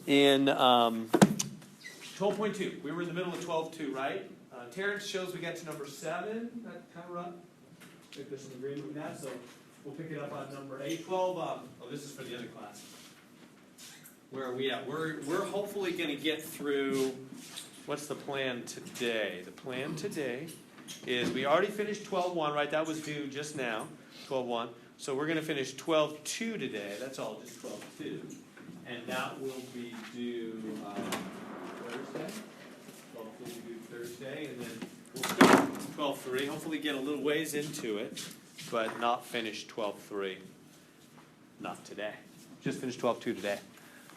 in 12.2. We were in the middle of 12.2, right? Terrence shows we got to number 7. That kind of rough. I think there's some agreement with that, so we'll pick it up on number 8. 12. Oh, this is for the other class. Where are we at? We're hopefully going to get through. What's the plan today? The plan today is we already finished 12.1, right? That was due just now, 12.1. So we're going to finish 12.2 today. That's all, just 12.2. And that will be due Thursday. 12.2 will be due Thursday. And then we'll start 12.3. Hopefully get a little ways into it, but not finish 12.3. Not today. Just finish 12.2 today.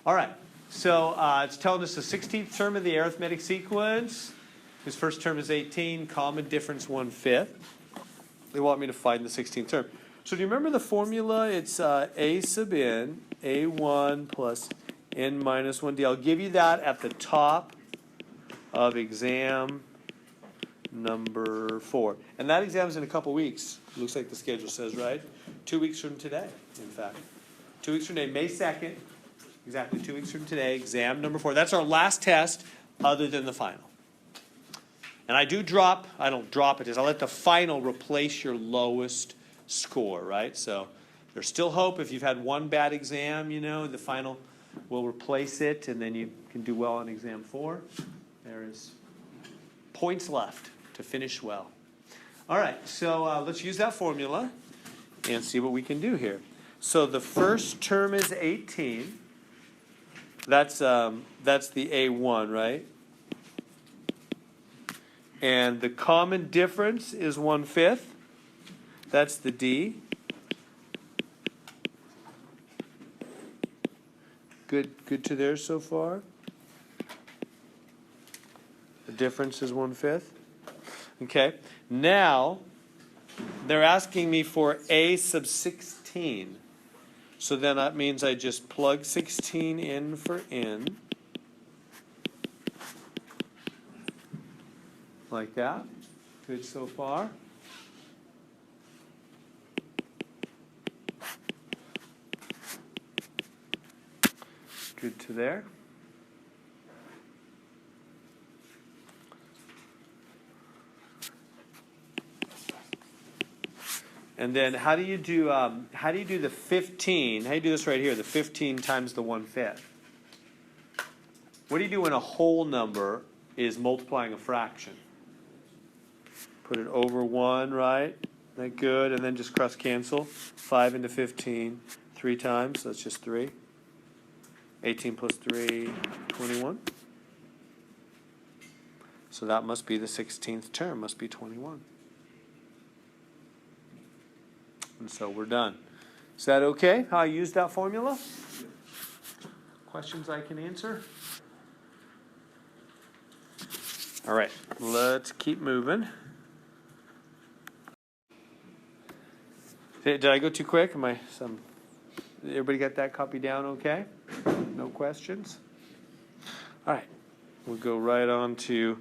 All right. So it's telling us the 16th term of the arithmetic sequence. His first term is 18. Common difference 1/5. They want me to find the 16th term. So do you remember the formula? It's a sub n, a1 plus n minus 1d. I'll give you that at the top of exam number 4. And that exam's in a couple weeks. Looks like the schedule says, right? 2 weeks from today, in fact. 2 weeks from today, May 2nd. Exactly 2 weeks from today, exam number 4. That's our last test other than the final. And I don't drop it, I let the final replace your lowest score, right? So there's still hope. If you've had one bad exam, you know, the final will replace it, and then you can do well on exam 4. There is points left to finish well. All right, so let's use that formula and see what we can do here. So the first term is 18. That's the A1, right? And the common difference is 1/5. That's the D. Good to there so far? The difference is 1/5. Okay. Now, they're asking me for A sub 16. So then that means I just plug 16 in for n. Like that. Good so far. Good to there. And then how do you do the 15? How do you do this right here? The 15 times the 1/5. What do you do when a whole number is multiplying a fraction? Put it over 1, right? Isn't that good? And then just cross cancel. 5 into 15 3 times. So that's just 3. 18 plus 3, 21. So that must be the 16th term. Must be 21. And so we're done. Is that okay? How I use that formula? Questions I can answer? All right, let's keep moving. Did I go too quick? Everybody got that copy down okay? No questions? All right, we'll go right on to,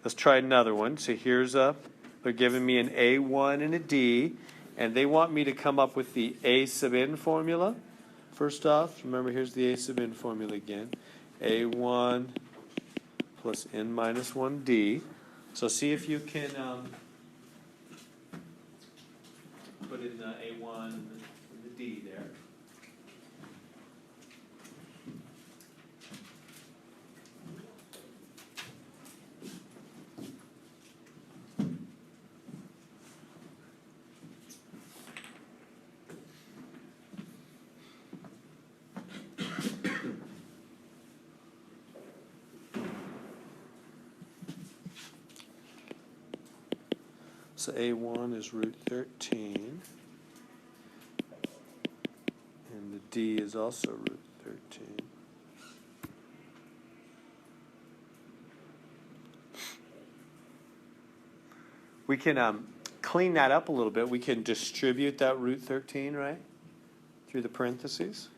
let's try another one. So here's they're giving me an A1 and a D. And they want me to come up with the A sub n formula. First off, remember here's the A sub n formula again. A1 plus n minus 1d. So see if you can put in the A1 and the D there. So A1 is root 13, and the D is also root 13. We can clean that up a little bit. We can distribute that root 13, right, through the parentheses.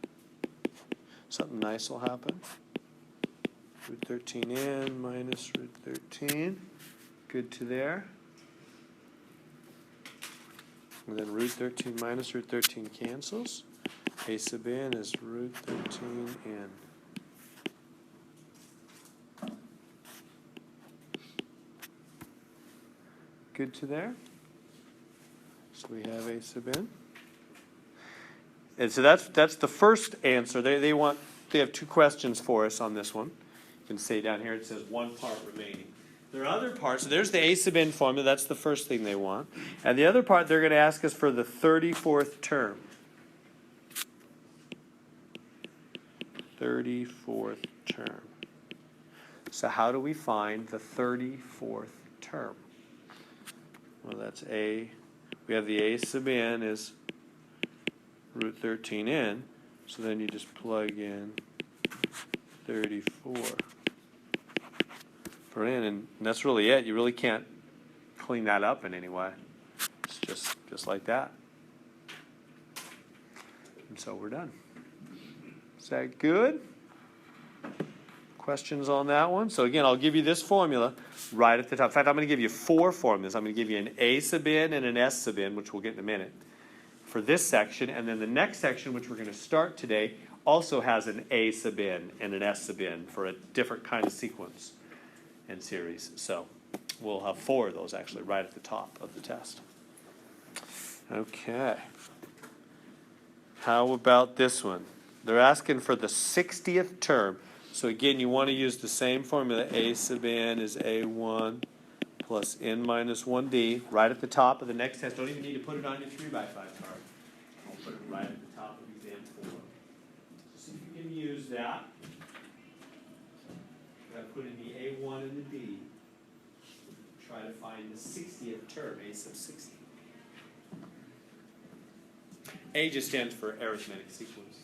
Something nice will happen. Root 13n minus root 13. Good to there. And then root 13 minus root 13 cancels. A sub n is root 13n. good to there? So we have a sub n. And so that's the first answer. They have two questions for us on this one. You can see down here it says one part remaining. There are other parts. So there's the a sub n formula. That's the first thing they want. And the other part, they're going to ask us for the 34th term. 34th term. So how do we find the 34th term? Well, that's a. We have the a sub n is root 13n. So then you just plug in 34 for n, and that's really it. You really can't clean that up in any way. It's just like that. And so we're done. Is that good? Questions on that one? So again, I'll give you this formula right at the top. In fact, I'm going to give you 4 formulas. I'm going to give you an a sub n and an s sub n, which we'll get in a minute, for this section. And then the next section, which we're going to start today, also has an a sub n and an s sub n for a different kind of sequence and series. So we'll have 4 of those actually right at the top of the test. Okay. How about this one? They're asking for the 60th term. So again, you want to use the same formula. A sub n is a1 plus n minus 1d right at the top of the next test. Don't even need to put it on your 3x5 card. I'll put it right at the top of exam 4. So you can use that. I put in the a1 and the d. Try to find the 60th term, a sub 60. A just stands for arithmetic sequence.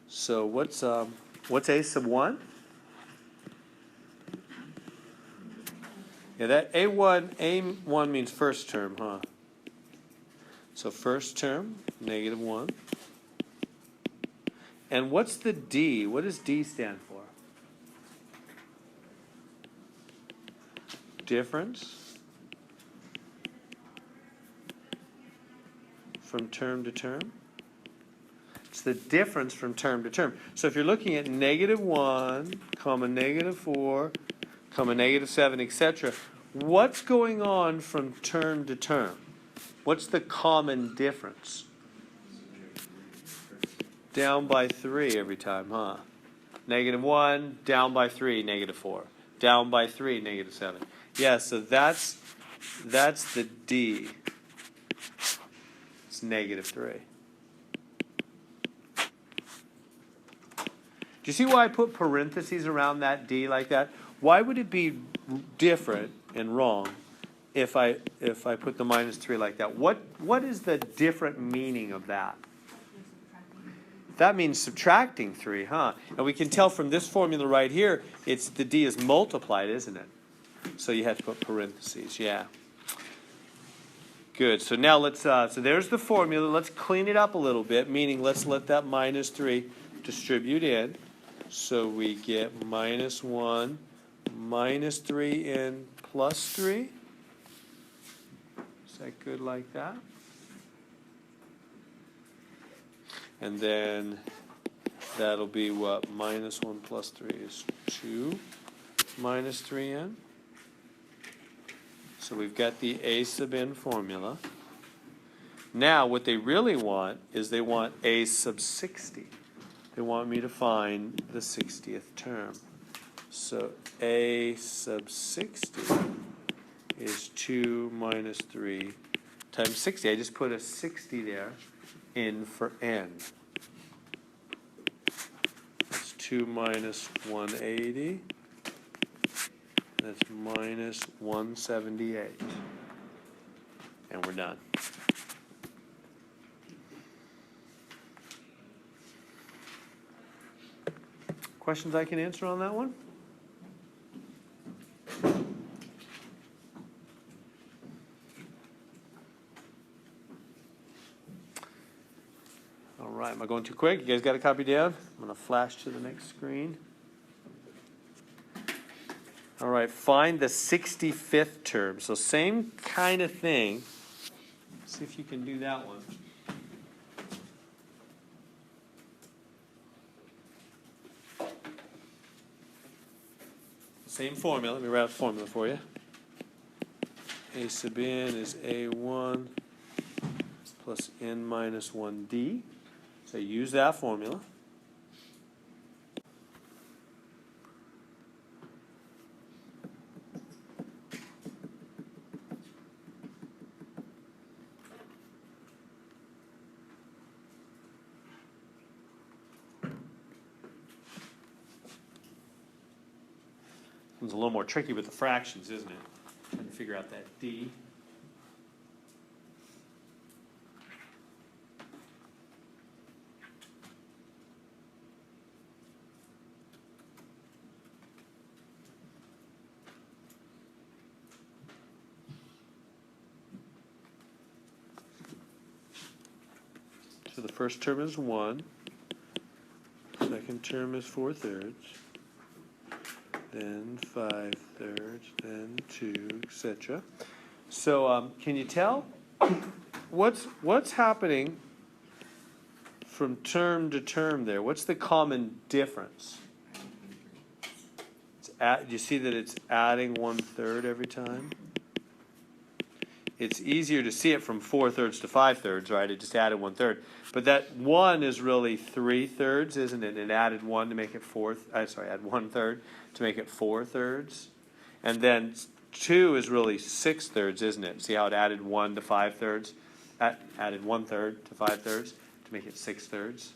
So what's a sub 1? Yeah, that A1 means first term, huh? So first term, negative 1. And what's the D? What does D stand for? Difference from term to term. It's the difference from term to term. So if you're looking at negative 1, comma negative 4, comma negative 7, etc., what's going on from term to term? What's the common difference? Down by 3 every time, huh? Negative 1, down by 3, negative 4. Down by 3, negative 7. Yeah, so that's the D. It's negative 3. Do you see why I put parentheses around that D like that? Why would it be different and wrong if I put the minus 3 like that? What is the different meaning of that? That means subtracting 3, huh? And we can tell from this formula right here, it's the D is multiplied, isn't it? So you have to put parentheses, yeah. Good, so now let's, so there's the formula. Let's clean it up a little bit, meaning let's let that minus 3 distribute in. So we get minus 1, minus 3n plus 3. Is that good like that? And then that'll be what? Minus 1 plus 3 is 2 minus 3n. So we've got the a sub n formula. Now what they really want is they want a sub 60. They want me to find the 60th term. So a sub 60 is 2 minus 3 times 60. I just put a 60 there in for n. That's 2 minus 180. That's minus 178. And we're done. Questions I can answer on that one? All right, am I going too quick? You guys got a copy down? I'm going to flash to the next screen. All right, find the 65th term. So same kind of thing. See if you can do that one. Same formula. Let me write out the formula for you. A sub n is a1 plus n minus 1d. So use that formula. It's a little more tricky with the fractions, isn't it? Trying to figure out that d. So the first term is 1. Second term is 4/3. Then 5/3, then 2, etc. So can you tell what's happening from term to term there? What's the common difference? Do you see that it's adding 1/3 every time? It's easier to see it from 4/3 to 5/3, right? It just added 1/3. But that 1 is really 3/3, isn't it? It added 1 to make it add 1/3 to make it 4/3. And then 2 is really 6/3, isn't it? See how it added 1 to 5/3? Added 1/3 to 5/3 to make it 6/3.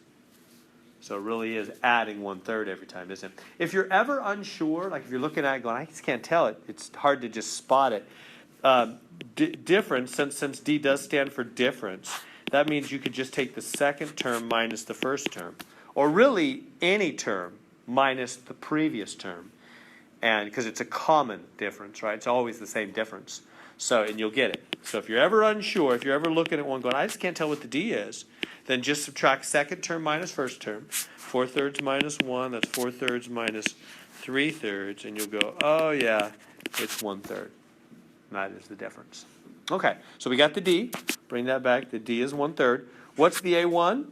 So it really is adding 1/3 every time, isn't it? If you're ever unsure, like if you're looking at it going, I just can't tell it, it's hard to just spot it. Difference, since D does stand for difference, that means you could just take the second term minus the first term. Or really any term minus the previous term. And because it's a common difference, right? It's always the same difference. So, and you'll get it. So if you're ever unsure, if you're ever looking at one going, I just can't tell what the D is, then just subtract second term minus first term. 4/3 minus 1, that's 4/3 minus 3/3, and you'll go, oh yeah, it's 1/3. That is the difference. Okay, so we got the D. Bring that back. The D is 1/3. What's the A1?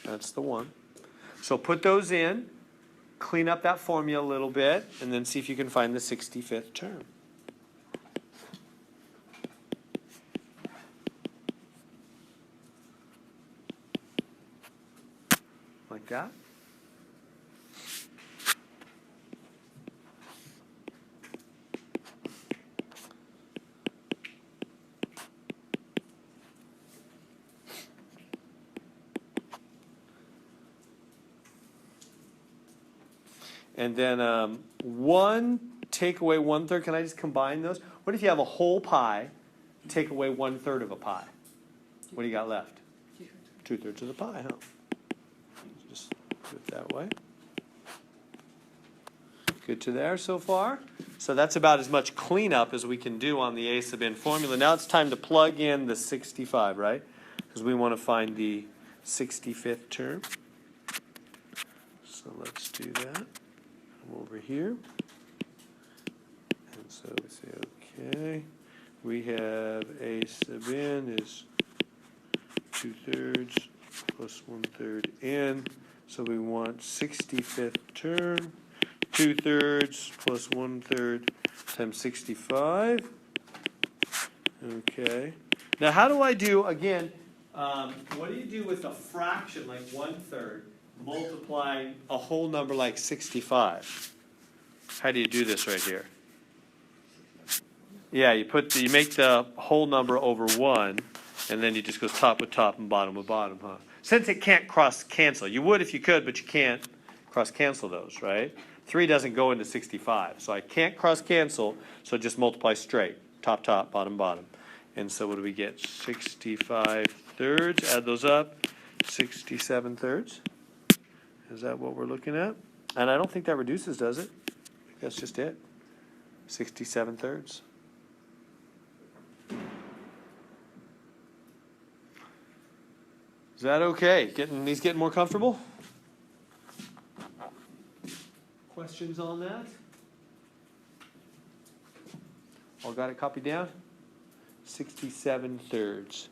That's the 1. So put those in, clean up that formula a little bit, and then see if you can find the 65th term. Like that. And then 1 take away 1/3. Can I just combine those? What if you have a whole pie, take away 1/3 of a pie? What do you got left? 2/3 of the pie, huh? Just do it that way. Good to there so far? So that's about as much cleanup as we can do on the A sub n formula. Now it's time to plug in the 65, right? Because we want to find the 65th term. So let's do that. Over here, and so we say, okay, we have A sub n is 2/3 plus 1/3 n, so we want 65th term, 2/3 plus 1/3 times 65. Okay, now how do I do, again, what do you do with a fraction like 1/3? Multiplying a whole number like 65. How do you do this right here? Yeah, you make the whole number over 1, and then you just go top with top and bottom with bottom, huh? Since it can't cross cancel, you would if you could, but you can't cross cancel those, right? 3 doesn't go into 65, so I can't cross cancel, so just multiply straight, top, top, bottom, bottom. And so what do we get? 65/3. Add those up. 67/3. Is that what we're looking at? And I don't think that reduces, does it? I think that's just it. 67 thirds. Is that okay? These getting more comfortable? Questions on that? All got it copied down? 67 thirds.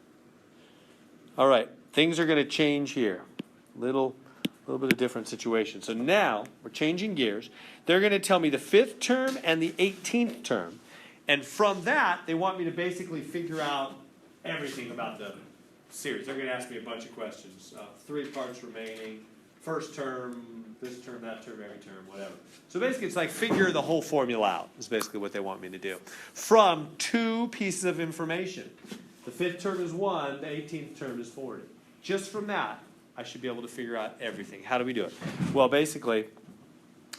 All right, things are going to change here. Little bit of different situation. So now we're changing gears. They're going to tell me the 5th term and the 18th term. And from that, they want me to basically figure out everything about the series. They're going to ask me a bunch of questions. 3 parts remaining, first term, this term, that term, every term, whatever. So basically it's like figure the whole formula out is basically what they want me to do. From 2 pieces of information. The 5th term is 1, the 18th term is 40. Just from that, I should be able to figure out everything. How do we do it? Well, basically,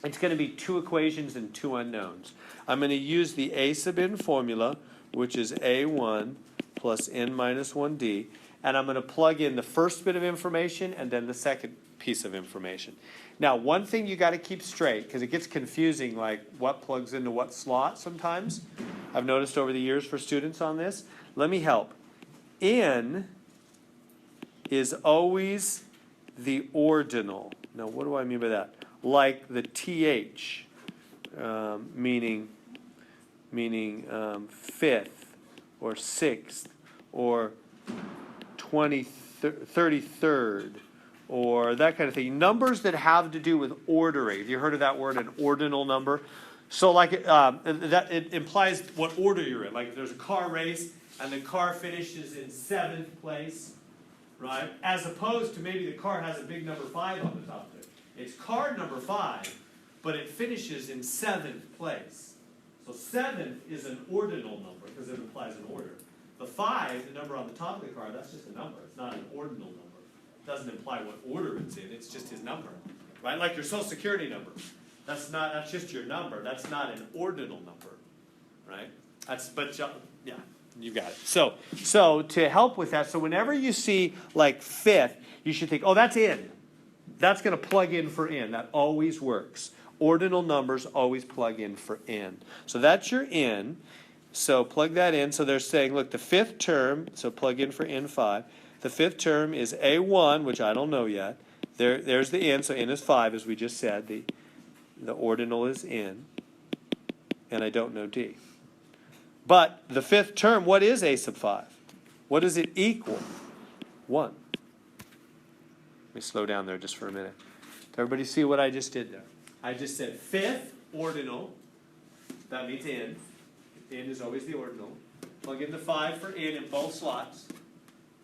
it's going to be 2 equations and 2 unknowns. I'm going to use the a sub n formula, which is a1 plus n minus 1d, and I'm going to plug in the first bit of information and then the second piece of information. Now, one thing you got to keep straight, because it gets confusing, like what plugs into what slot sometimes. I've noticed over the years for students on this. Let me help. N is always the ordinal. Now, what do I mean by that? Like the th, meaning 5th or 6th or 33rd or that kind of thing. Numbers that have to do with ordering. Have you heard of that word, an ordinal number? So like it implies what order you're in. Like if there's a car race and the car finishes in 7th place, right? As opposed to maybe the car has a big number 5 on the top there. It's car number 5, but it finishes in 7th place. So 7th is an ordinal number because it implies an order. The 5, the number on the top of the car, that's just a number. It's not an ordinal number. It doesn't imply what order it's in. It's just his number, right? Like your Social Security number. That's just your number. That's not an ordinal number, right? Yeah. You got it. So to help with that, so whenever you see like 5th, you should think, oh, that's in. That's going to plug in for in. That always works. Ordinal numbers always plug in for in. So that's your in. So plug that in. So they're saying, look, the 5th term, so plug in for n5. The 5th term is a1, which I don't know yet. There's the n, so n is 5, as we just said. The ordinal is n. And I don't know d. But the 5th term, what is a sub 5? What does it equal? 1. Let me slow down there just for a minute. Does everybody see what I just did there? I just said 5th ordinal. That means n. N is always the ordinal. Plug in the 5 for n in both slots.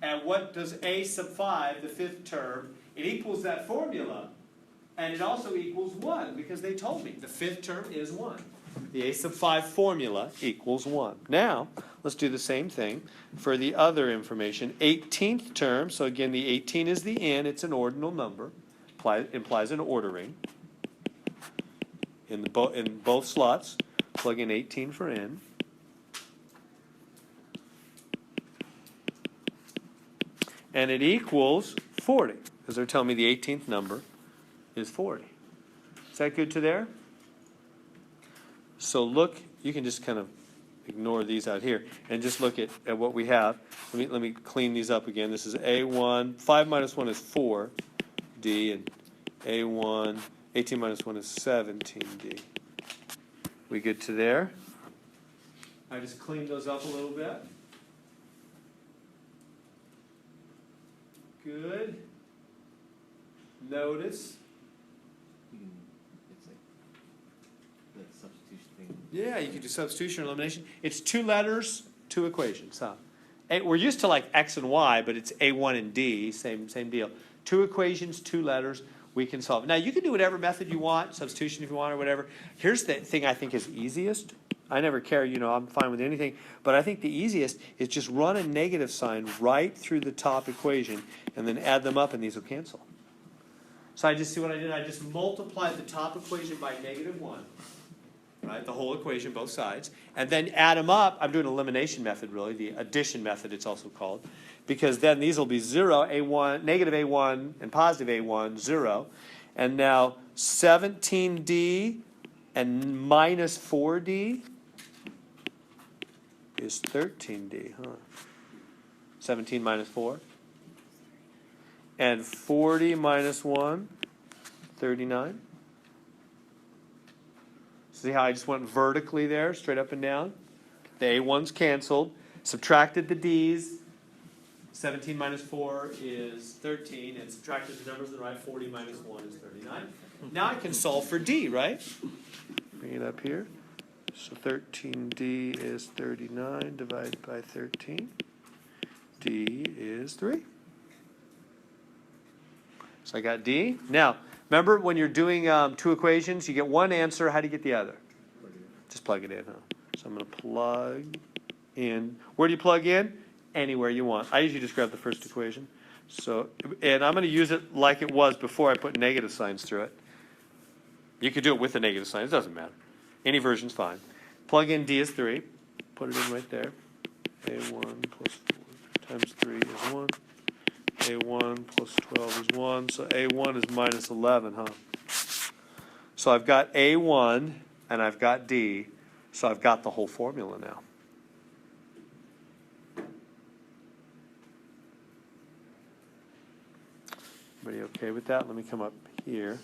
And what does a sub 5, the 5th term? It equals that formula. And it also equals 1 because they told me the 5th term is 1. The a sub 5 formula equals 1. Now, let's do the same thing for the other information. 18th term, so again, the 18 is the n. It's an ordinal number. Implies an ordering. In both slots, plug in 18 for n. And it equals 40, because they're telling me the 18th number is 40. Is that good to there? So look, you can just kind of ignore these out here and just look at what we have. Let me clean these up again. This is A1. 5 minus 1 is 4, D, and A1. 18 minus 1 is 17, D. We good to there? I just cleaned those up a little bit. Good. Notice. It's like the substitution thing. Yeah, you can do substitution or elimination. It's 2 letters, 2 equations. Huh? We're used to like X and Y, but it's A1 and D, same deal. 2 equations, 2 letters, we can solve. Now, you can do whatever method you want, substitution if you want or whatever. Here's the thing I think is easiest. I never care, I'm fine with anything. But I think the easiest is just run a negative sign right through the top equation and then add them up and these will cancel. So I just see what I did. I just multiplied the top equation by -1. Right, the whole equation, both sides. And then add them up. I'm doing elimination method, really, the addition method it's also called. Because then these will be 0, A1, negative A1, and positive A1, 0. And now 17D and minus 4D is 13D, huh? 17 minus 4. And 40 minus 1, 39. See how I just went vertically there, straight up and down? The A1's canceled. Subtracted the D's. 17 minus 4 is 13, and subtracted the numbers on the right. 40 minus 1 is 39. Now I can solve for D, right? Bring it up here. So 13D is 39 divided by 13. D is 3. So I got D. Now, remember when you're doing two equations, you get one answer. How do you get the other? Just plug it in, huh? So I'm going to plug in. Where do you plug in? Anywhere you want. I usually just grab the first equation. So, and I'm going to use it like it was before I put negative signs through it. You could do it with the negative signs. It doesn't matter. Any version's fine. Plug in D is 3. Put it in right there. A1 plus 4 times 3 is 1. A1 plus 12 is 1. So A1 is minus 11, huh? So I've got A1 and I've got D. So I've got the whole formula now. Everybody okay with that? Let me come up here.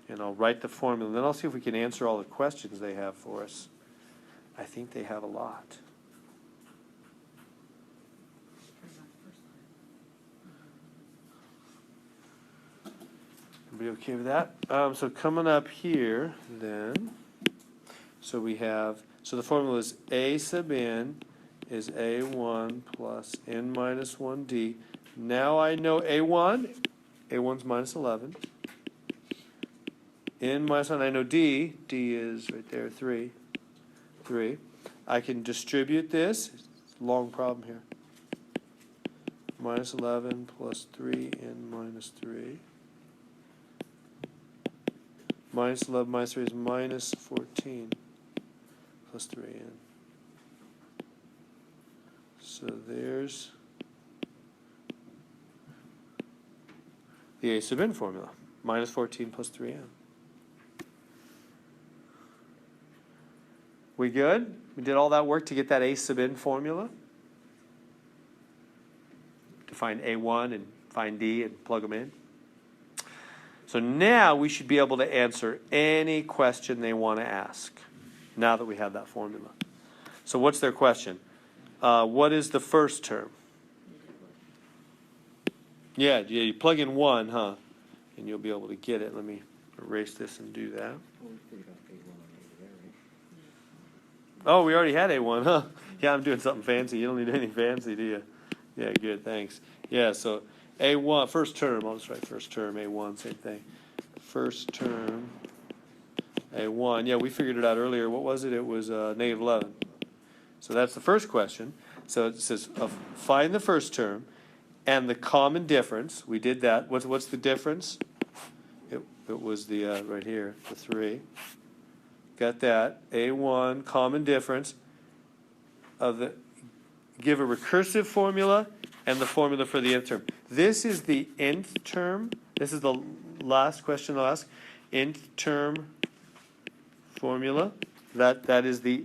And I'll write the formula. And then I'll see if we can answer all the questions they have for us. I think they have a lot. Everybody okay with that? So coming up here then, so we have, so the formula is A sub n is A1 plus n minus 1D. Now I know A1, A1's minus 11. N minus 1, I know D, D is right there, 3. I can distribute this, it's a long problem here. Minus 11 plus 3n minus 3. Minus 11 minus 3 is minus 14 plus 3n. So there's the A sub n formula. Minus 14 plus 3n. We good? We did all that work to get that A sub n formula? To find A1 and find D and plug them in? So now we should be able to answer any question they want to ask, now that we have that formula. So what's their question? What is the first term? Yeah, you plug in 1, huh? And you'll be able to get it. Let me erase this and do that. Oh, we already had A1, huh? Yeah, I'm doing something fancy. You don't need anything fancy, do you? Yeah, good, thanks. Yeah, so A1, first term, I'll just write first term, A1, same thing. First term, A1. Yeah, we figured it out earlier. What was it? It was negative 11. So that's the first question. So it says find the first term and the common difference. We did that. What's the difference? It was the, right here, the 3. Got that. A1, common difference of the, give a recursive formula and the formula for the nth term. This is the nth term. This is the last question I'll ask. Nth term formula. That is the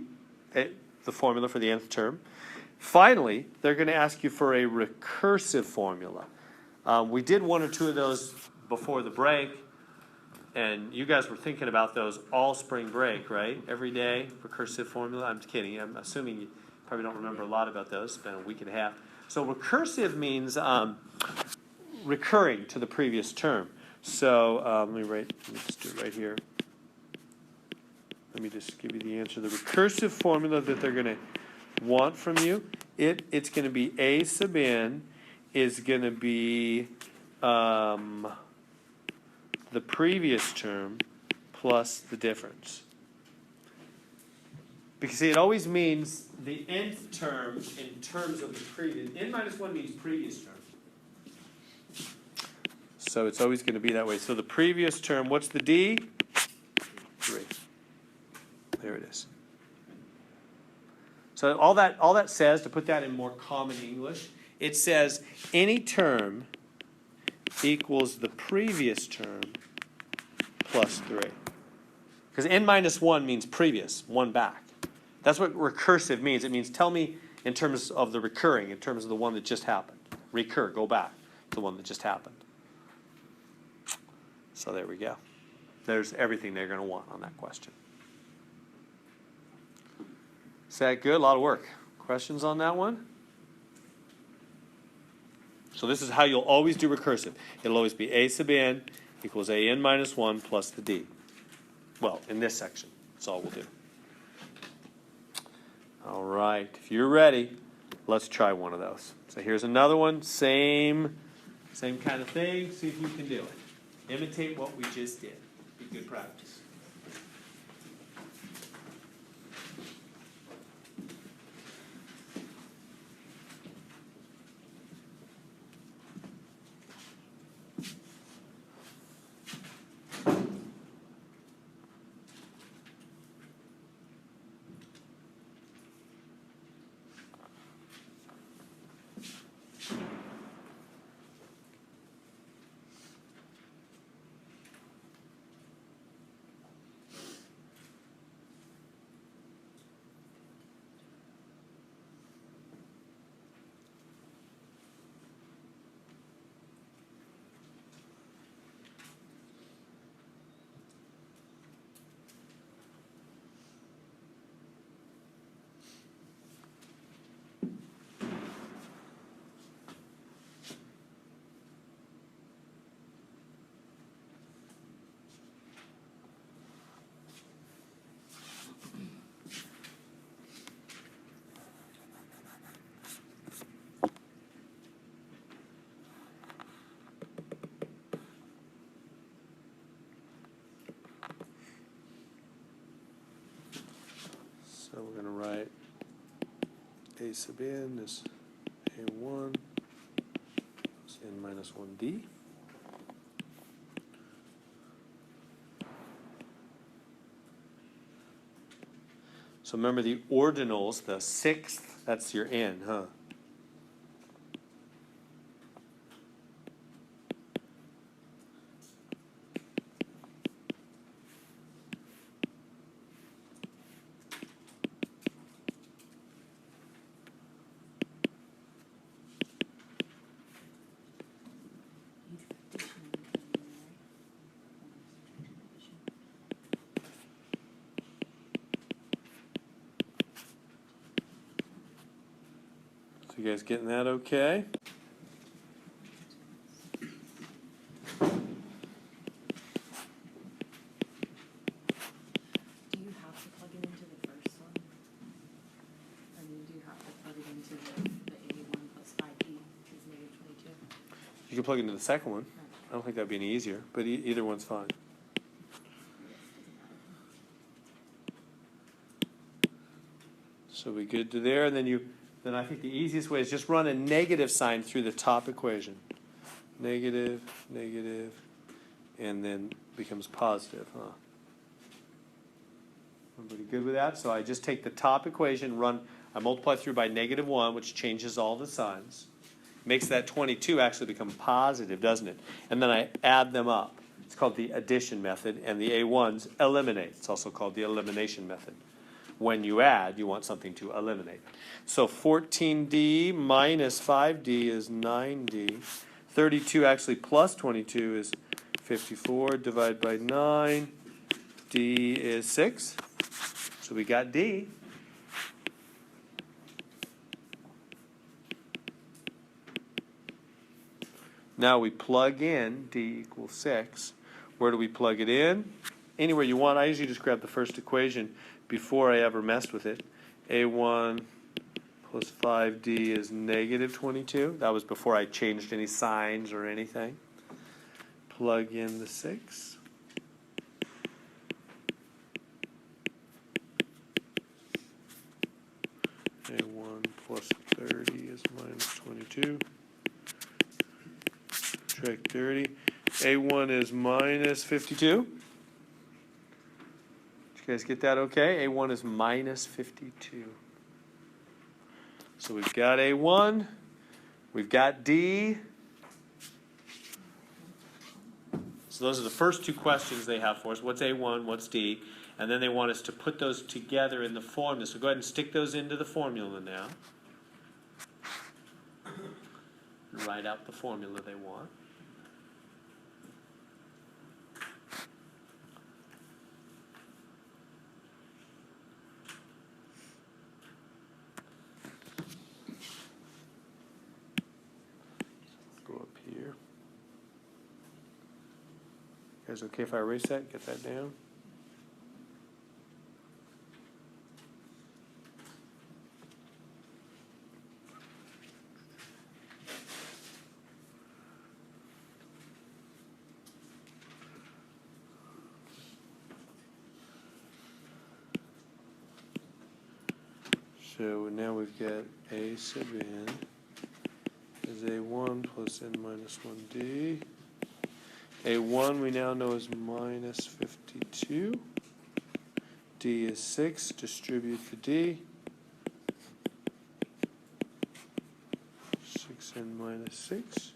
formula for the nth term. Finally, they're going to ask you for a recursive formula. We did 1 or 2 of those before the break, and you guys were thinking about those all spring break, right? Every day, recursive formula. I'm kidding. I'm assuming you probably don't remember a lot about those. It's been a week and a half. So recursive means recurring to the previous term. So let me just do it right here. Let me just give you the answer. The recursive formula that they're going to want from you, it's going to be A sub n is going to be the previous term plus the difference. Because see, it always means the nth term in terms of the previous. N minus 1 means previous term. So it's always going to be that way. So the previous term, what's the D? 3. There it is. So all that says, to put that in more common English, it says any term equals the previous term plus 3. Because n minus 1 means previous, one back. That's what recursive means. It means tell me in terms of the recurring, in terms of the one that just happened. Recur, go back to the one that just happened. So there we go. There's everything they're going to want on that question. Is that good? A lot of work. Questions on that one? So this is how you'll always do recursive. It'll always be a sub n equals a n minus 1 plus the d. Well, in this section, that's all we'll do. All right, if you're ready, let's try one of those. So here's another one, same kind of thing. See if you can do it. Imitate what we just did. Be good practice. So we're going to write a sub n is a1 plus n minus 1d. So remember the ordinals, the sixth, that's your n, huh? You guys getting that okay? Do you have to plug it into the first one? I mean, do you have to plug it into the A1 plus 5D is negative 22? You can plug it into the second one. I don't think that'd be any easier, but either one's fine. So we good to there, and then I think the easiest way is just run a negative sign through the top equation. Negative, negative, and then becomes positive, huh? Everybody good with that? So I just take the top equation, I multiply through by -1, which changes all the signs. Makes that 22 actually become positive, doesn't it? And then I add them up. It's called the addition method, and the A1s eliminate. It's also called the elimination method. When you add, you want something to eliminate. So 14D minus 5D is 9D. 32 actually plus 22 is 54 divided by 9. D is 6. So we got D. Now we plug in D equals 6. Where do we plug it in? Anywhere you want. I usually just grab the first equation before I ever messed with it. A1 plus 5D is negative 22. That was before I changed any signs or anything. Plug in the 6. A1 plus 30 is minus 22. Subtract 30. A1 is minus 52. You guys get that okay? A1 is minus 52. So we've got A1, we've got D. So those are the first two questions they have for us. What's A1, what's D? And then they want us to put those together in the formula. So go ahead and stick those into the formula now. And write out the formula they want. Go up here. Guys, okay if I erase that? Get that down. So now we've got A sub n is A1 plus n minus 1d. A1 we now know is minus 52. D is 6. Distribute the D. 6n minus 6.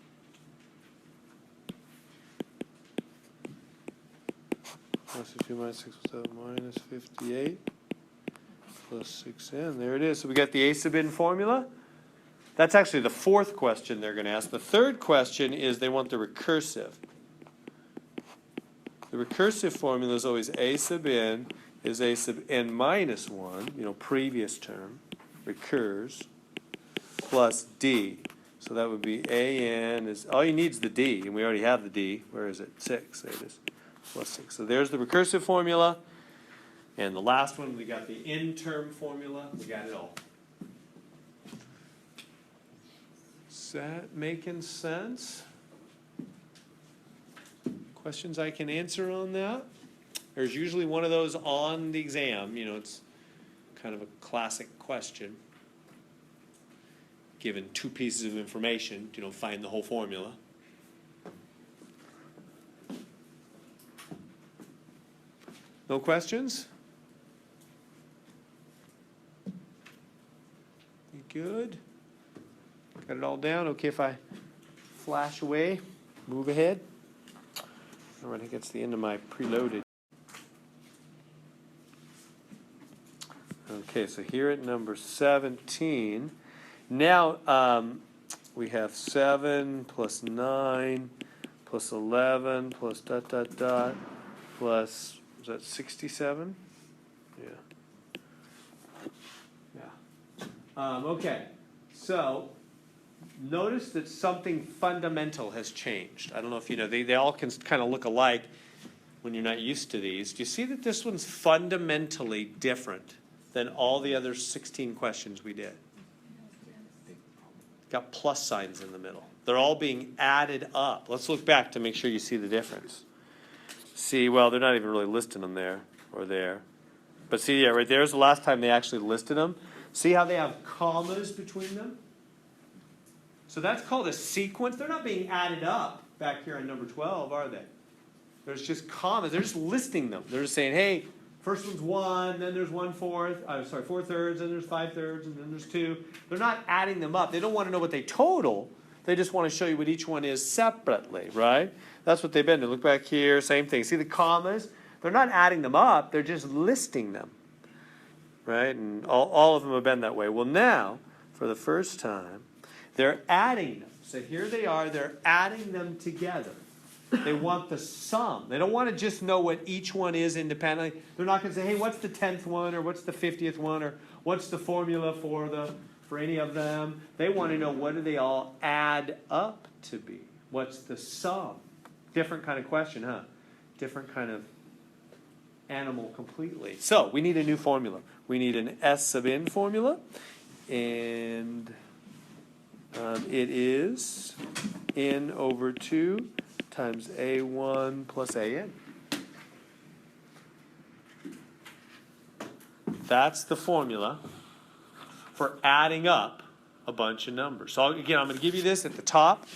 Minus 52 minus 6 was minus 58. Plus 6n. There it is. So we got the A sub n formula. That's actually the fourth question they're going to ask. The third question is they want the recursive. The recursive formula is always A sub n is A sub n minus 1, previous term, recurs, plus D. So that would be AN is, all you need is the D, and we already have the D. Where is it? 6. There it is. Plus 6. So there's the recursive formula. And the last one, we got the in-term formula. We got it all. Is that making sense? Questions I can answer on that? There's usually one of those on the exam. It's kind of a classic question. Given two pieces of information, find the whole formula. No questions? Good. Got it all down. Okay, if I flash away, move ahead. All right, I think it's the end of my preloaded. Okay, so here at number 17, now we have 7 plus 9 plus 11 plus ... plus, is that 67? Yeah. Okay, so notice that something fundamental has changed. I don't know if you know, they all can kind of look alike when you're not used to these. Do you see that this one's fundamentally different than all the other 16 questions we did? Got plus signs in the middle. They're all being added up. Let's look back to make sure you see the difference. See, well, they're not even really listing them there or there. But see, yeah, right there's the last time they actually listed them. See how they have commas between them? So that's called a sequence. They're not being added up back here on number 12, are they? There's just commas. They're just listing them. They're just saying, hey, first one's 1, then there's 4 thirds, then there's 5 thirds, and then there's 2. They're not adding them up. They don't want to know what they total. They just want to show you what each one is separately, right? That's what they've been doing. Look back here, same thing. See the commas? They're not adding them up. They're just listing them. Right? And all of them have been that way. Well, now, for the first time, they're adding them. So here they are. They're adding them together. They want the sum. They don't want to just know what each one is independently. They're not going to say, hey, what's the 10th one, or what's the 50th one, or what's the formula for any of them. They want to know, what do they all add up to be? What's the sum? Different kind of question, huh? Different kind of animal completely. So we need a new formula. We need an S sub n formula, and it is n over 2 times a1 plus an. That's the formula for adding up a bunch of numbers. So again, I'm going to give you this at the top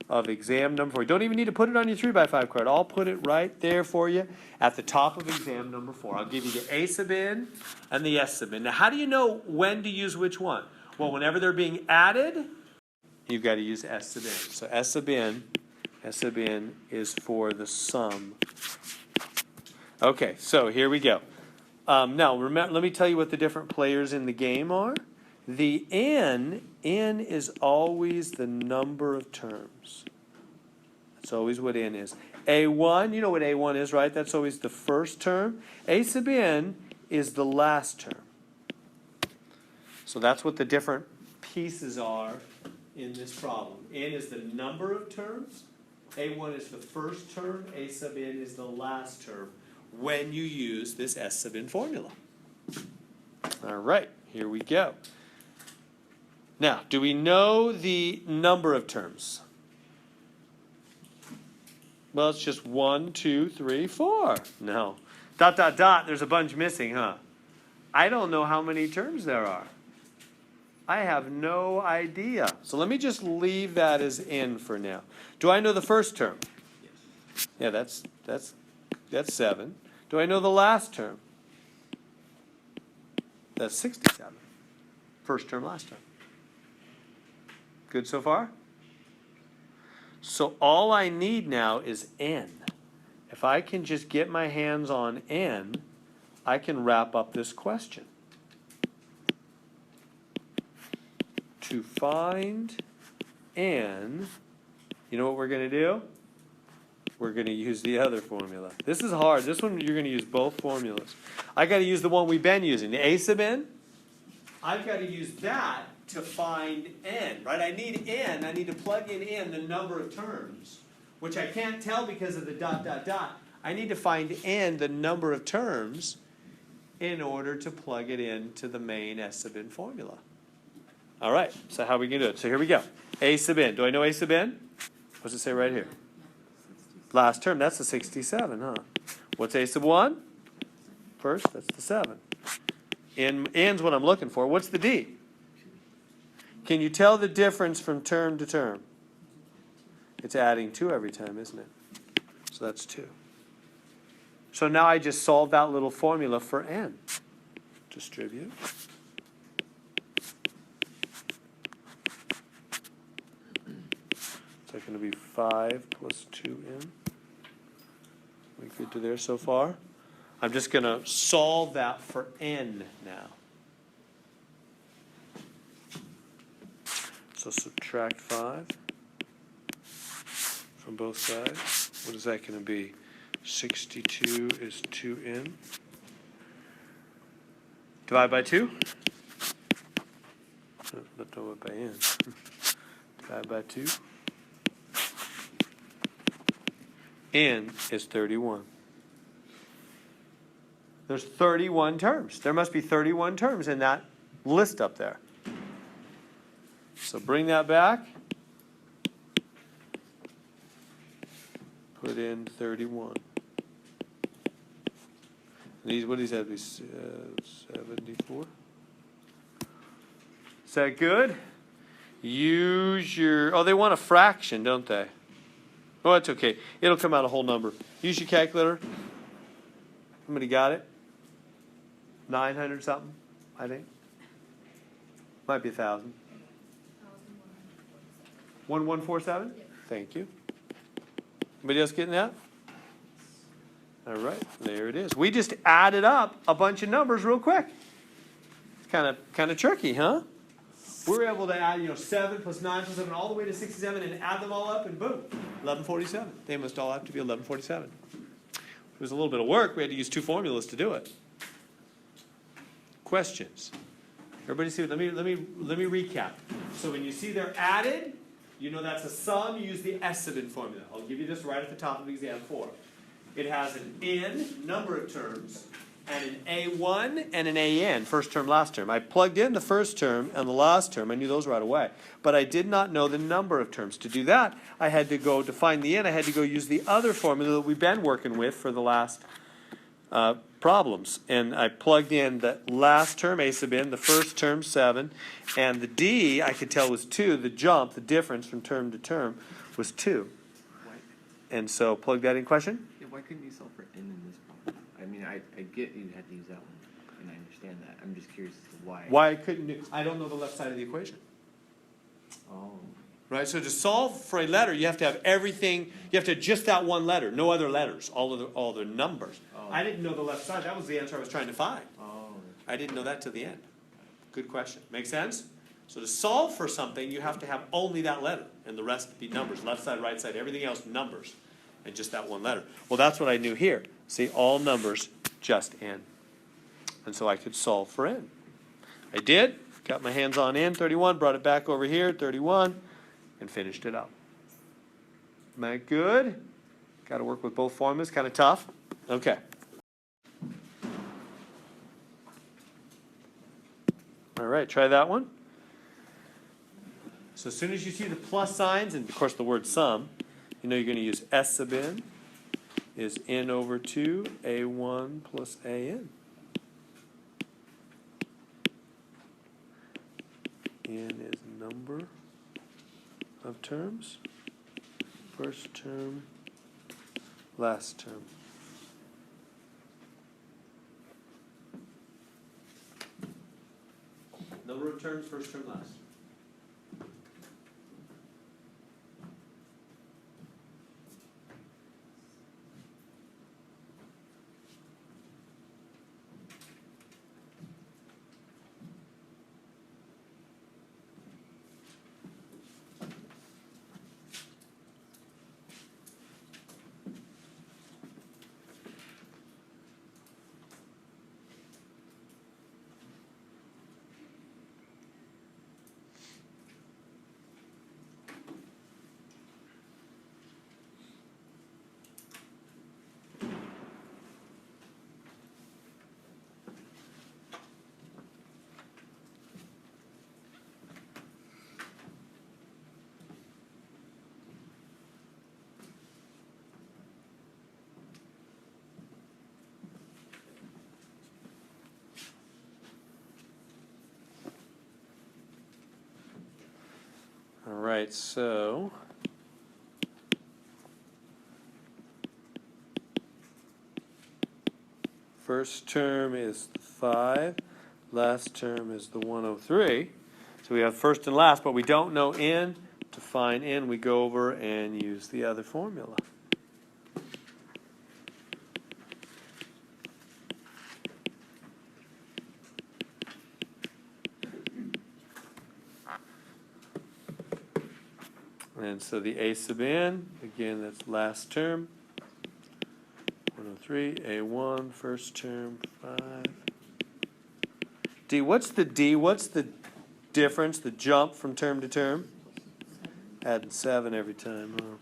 of exam number 4. You don't even need to put it on your 3x5 card. I'll put it right there for you at the top of exam number 4. I'll give you the A sub n and the S sub n. Now, how do you know when to use which one? Well, whenever they're being added, you've got to use S sub n. So S sub n S sub n is for the sum. Okay, so here we go. Now, remember, let me tell you what the different players in the game are. The n is always the number of terms. That's always what n is. A1, you know what A1 is, right? That's always the first term. A sub n is the last term. So that's what the different pieces are in this problem. N is the number of terms. A1 is the first term. A sub n is the last term when you use this S sub n formula. All right, here we go. Now, do we know the number of terms? Well, it's just 1, 2, 3, 4. No. ... There's a bunch missing, huh? I don't know how many terms there are. I have no idea. So let me just leave that as n for now. Do I know the first term? Yes. Yeah, that's 7. Do I know the last term? That's 67. First term, last term. Good so far? So all I need now is n. If I can just get my hands on n, I can wrap up this question. To find n, you know what we're going to do? We're going to use the other formula. This is hard. This one, you're going to use both formulas. I got to use the one we've been using, the a sub n. I've got to use that to find n, right? I need n. I need to plug in the number of terms, which I can't tell because of the ... I need to find n, the number of terms, in order to plug it into the main S sub n formula. All right, so how are we going to do it? So here we go. A sub n. Do I know A sub n? What does it say right here? Last term, that's the 67, huh? What's A sub 1? First, that's the 7. N's what I'm looking for. What's the D? Can you tell the difference from term to term? It's adding 2 every time, isn't it? So that's 2. So now I just solved that little formula for n. Distribute. So it's going to be 5 plus 2n. We good to there so far? I'm just going to solve that for n now. So subtract 5 from both sides. What is that going to be? 62 is 2n. Divide by 2? Not divide by n. Divide by 2. N is 31. There's 31 terms. There must be 31 terms in that list up there. So bring that back. Put in 31. These, what does that be? 74. Is that good? Use your, oh, they want a fraction, don't they? Oh, that's okay. It'll come out a whole number. Use your calculator. Somebody got it? 900 something, I think. Might be 1,000. 1147? Thank you. Anybody else getting that? All right, there it is. We just added up a bunch of numbers real quick. It's kind of tricky, huh? We're able to add, 7 plus 9 plus 7 all the way to 67 and add them all up, and boom, 1147. They must all have to be 1147. It was a little bit of work. We had to use 2 formulas to do it. Questions? Everybody see? Let me recap. So when you see they're added, you know that's a sum. You use the S sub n formula. I'll give you this right at the top of exam 4. It has an n, number of terms, and an A1 and an AN, first term, last term. I plugged in the first term and the last term. I knew those right away. But I did not know the number of terms. To do that, I had to go, to find the n, I had to go use the other formula that we've been working with for the last problems. And I plugged in the last term, A sub n, the first term, 7, and the D, I could tell was 2. The jump, the difference from term to term, was 2. Why, And so plug that in. Question? yeah, why couldn't you solve for n in this problem? I mean, I get you had to use that one, and I understand that. I'm just curious as to why. Why I couldn't do, I don't know the left side of the equation. Oh. Right, so to solve for a letter, you have to have everything, you have to have just that one letter, no other letters, all the numbers. Oh. I didn't know the left side, that was the answer I was trying to find. Oh. I didn't know that till the end. Good question. Make sense? So to solve for something, you have to have only that letter, and the rest be numbers. Left side, right side, everything else numbers, and just that one letter. Well, that's what I knew here. See, all numbers, just n. And so I could solve for n. I did. Got my hands on n, 31, brought it back over here, 31, and finished it up. Am I good? Got to work with both formulas, kind of tough. Okay. All right, try that one. So as soon as you see the plus signs, and of course the word sum, you know you're going to use S sub n is n over 2 a1 plus an. N is number of terms, first term, last term. Number of terms, first term, last. All right, so first term is 5, last term is the 103. So we have first and last, but we don't know n. To find n, we go over and use the other formula. And so the a sub n, again, that's last term. 103, a1, first term, 5. D, what's the D? What's the difference, the jump from term to term? Adding 7 every time, huh?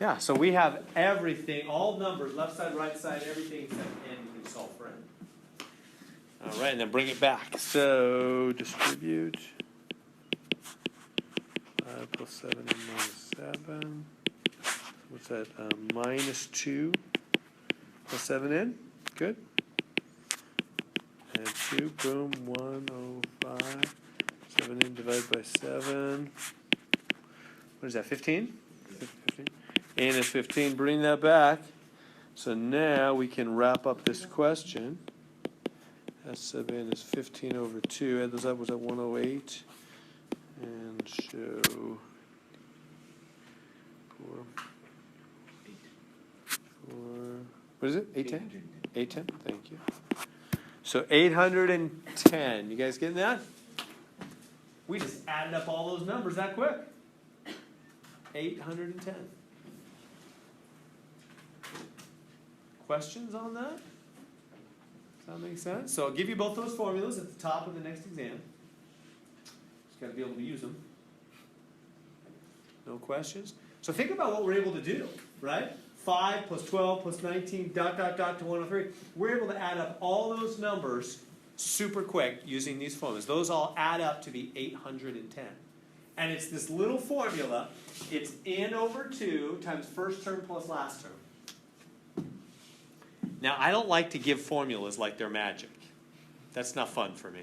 Yeah, so we have everything, all numbers, left side, right side, everything except n we can solve for n. All right, and then bring it back. So distribute. 5 plus 7 and minus 7. What's that? Minus 2 plus 7n. Good. Add 2. Boom. 105. 7n divided by 7. What is that? 15? 15. N is 15. Bring that back. So now we can wrap up this question. S sub n is 15 over 2. Add those up. Was that 108? And show 4. What is it? 810? 810, thank you. So 810. You guys getting that? We just added up all those numbers that quick. 810. Questions on that? Does that make sense? So I'll give you both those formulas at the top of the next exam. Got to be able to use them. No questions? So think about what we're able to do, right? 5 plus 12 plus 19, dot, dot, dot to 103. We're able to add up all those numbers super quick using these formulas. Those all add up to be 810. And it's this little formula. It's n over 2 times first term plus last term. Now, I don't like to give formulas like they're magic. That's not fun for me.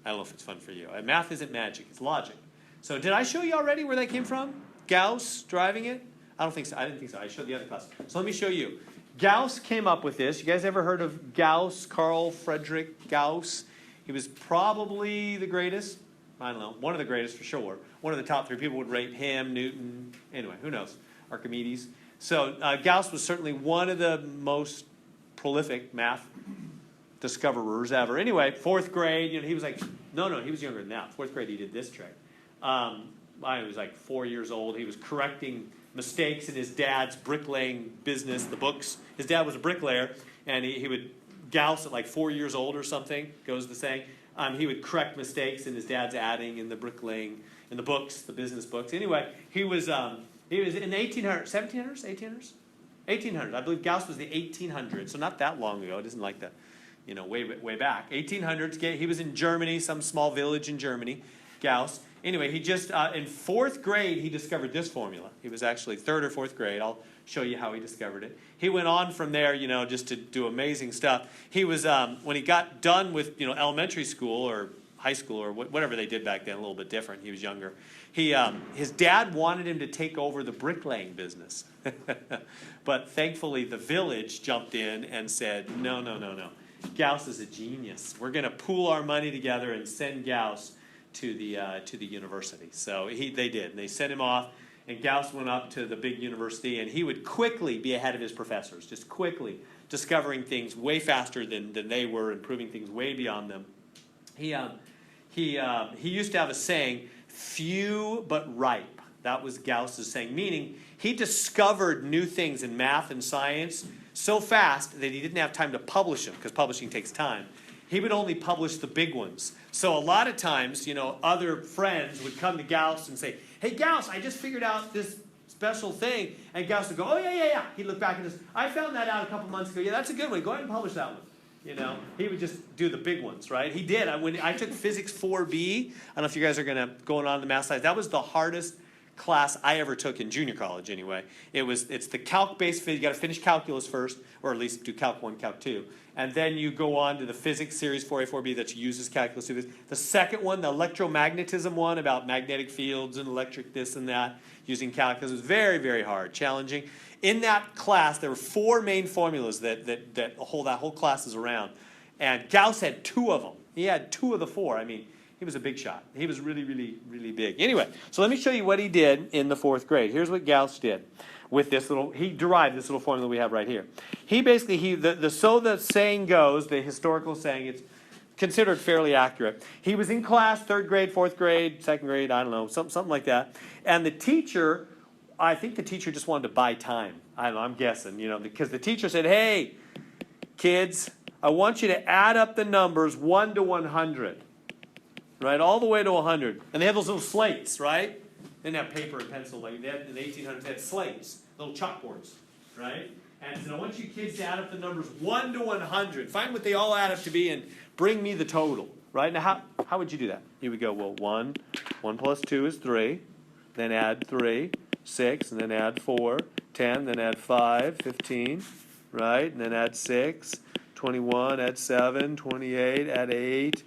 I don't know if it's fun for you. Math isn't magic, it's logic. So did I show you already where that came from? Gauss driving it? I don't think so. I didn't think so. I showed the other class. So let me show you. Gauss came up with this. You guys ever heard of Gauss, Carl Friedrich Gauss? He was probably the greatest I don't know, one of the greatest for sure. One of the top 3 people would rate him, Newton, anyway, who knows, Archimedes. So Gauss was certainly one of the most prolific math discoverers ever. Anyway, 4th grade, he was like, no, he was younger than that. 4th grade, he did this trick. I was like 4 years old. He was correcting mistakes in his dad's bricklaying business, the books. His dad was a bricklayer, and he would, Gauss at like 4 years old or something, goes the saying, he would correct mistakes in his dad's adding in the bricklaying, in the books, the business books. Anyway, he was in the 1800s, 1700s, 1800s? 1800s. I believe Gauss was the 1800s, so not that long ago. It isn't like the, way back. 1800s, he was in Germany, some small village in Germany, Gauss. Anyway, he just, in 4th grade, he discovered this formula. He was actually 3rd or 4th grade. I'll show you how he discovered it. He went on from there, just to do amazing stuff. He was, when he got done with, elementary school or high school or whatever they did back then, a little bit different. He was younger. His dad wanted him to take over the bricklaying business. But thankfully, the village jumped in and said, no. Gauss is a genius. We're going to pool our money together and send Gauss to the university. So they did. They sent him off, and Gauss went up to the big university, and he would quickly be ahead of his professors, just quickly discovering things way faster than they were, and proving things way beyond them. He used to have a saying, few but ripe. That was Gauss's saying, meaning he discovered new things in math and science so fast that he didn't have time to publish them, because publishing takes time. He would only publish the big ones. So a lot of times, other friends would come to Gauss and say, hey, Gauss, I just figured out this special thing. And Gauss would go, oh, yeah. He'd look back and just, I found that out a couple months ago. Yeah, that's a good one. Go ahead and publish that one. He would just do the big ones, right? He did. When I took Physics 4b, I don't know if you guys are going on the math side. That was the hardest class I ever took in junior college anyway. It's the calc-based physics. You got to finish calculus first, or at least do calc 1, calc 2. And then you go on to the physics series 4A, 4B that uses calculus. The second one, the electromagnetism one about magnetic fields and electric this and that using calculus, was very, very hard, challenging. In that class, there were 4 main formulas that whole class is around. And Gauss had 2 of them. He had 2 of the 4. I mean, he was a big shot. He was really, really, really big. Anyway, so let me show you what he did in the 4th grade. Here's what Gauss did with this he derived this little formula we have right here. He basically, so the saying goes, the historical saying, it's considered fairly accurate. He was in class, 3rd grade, 4th grade, 2nd grade, I don't know, something like that. And the teacher, I think the teacher just wanted to buy time. I don't know, I'm guessing, because the teacher said, hey, kids, I want you to add up the numbers 1 to 100. Right, all the way to 100. And they had those little slates, right? They didn't have paper and pencil like they had in the 1800s. They had slates, little chalkboards, right? And so I want you kids to add up the numbers 1 to 100. Find what they all add up to be and bring me the total, right? Now, how would you do that? You would go, well, 1 plus 2 is 3. Then add 3, 6, and then add 4, 10, then add 5, 15, right? And then add 6, 21, add 7, 28, add 8.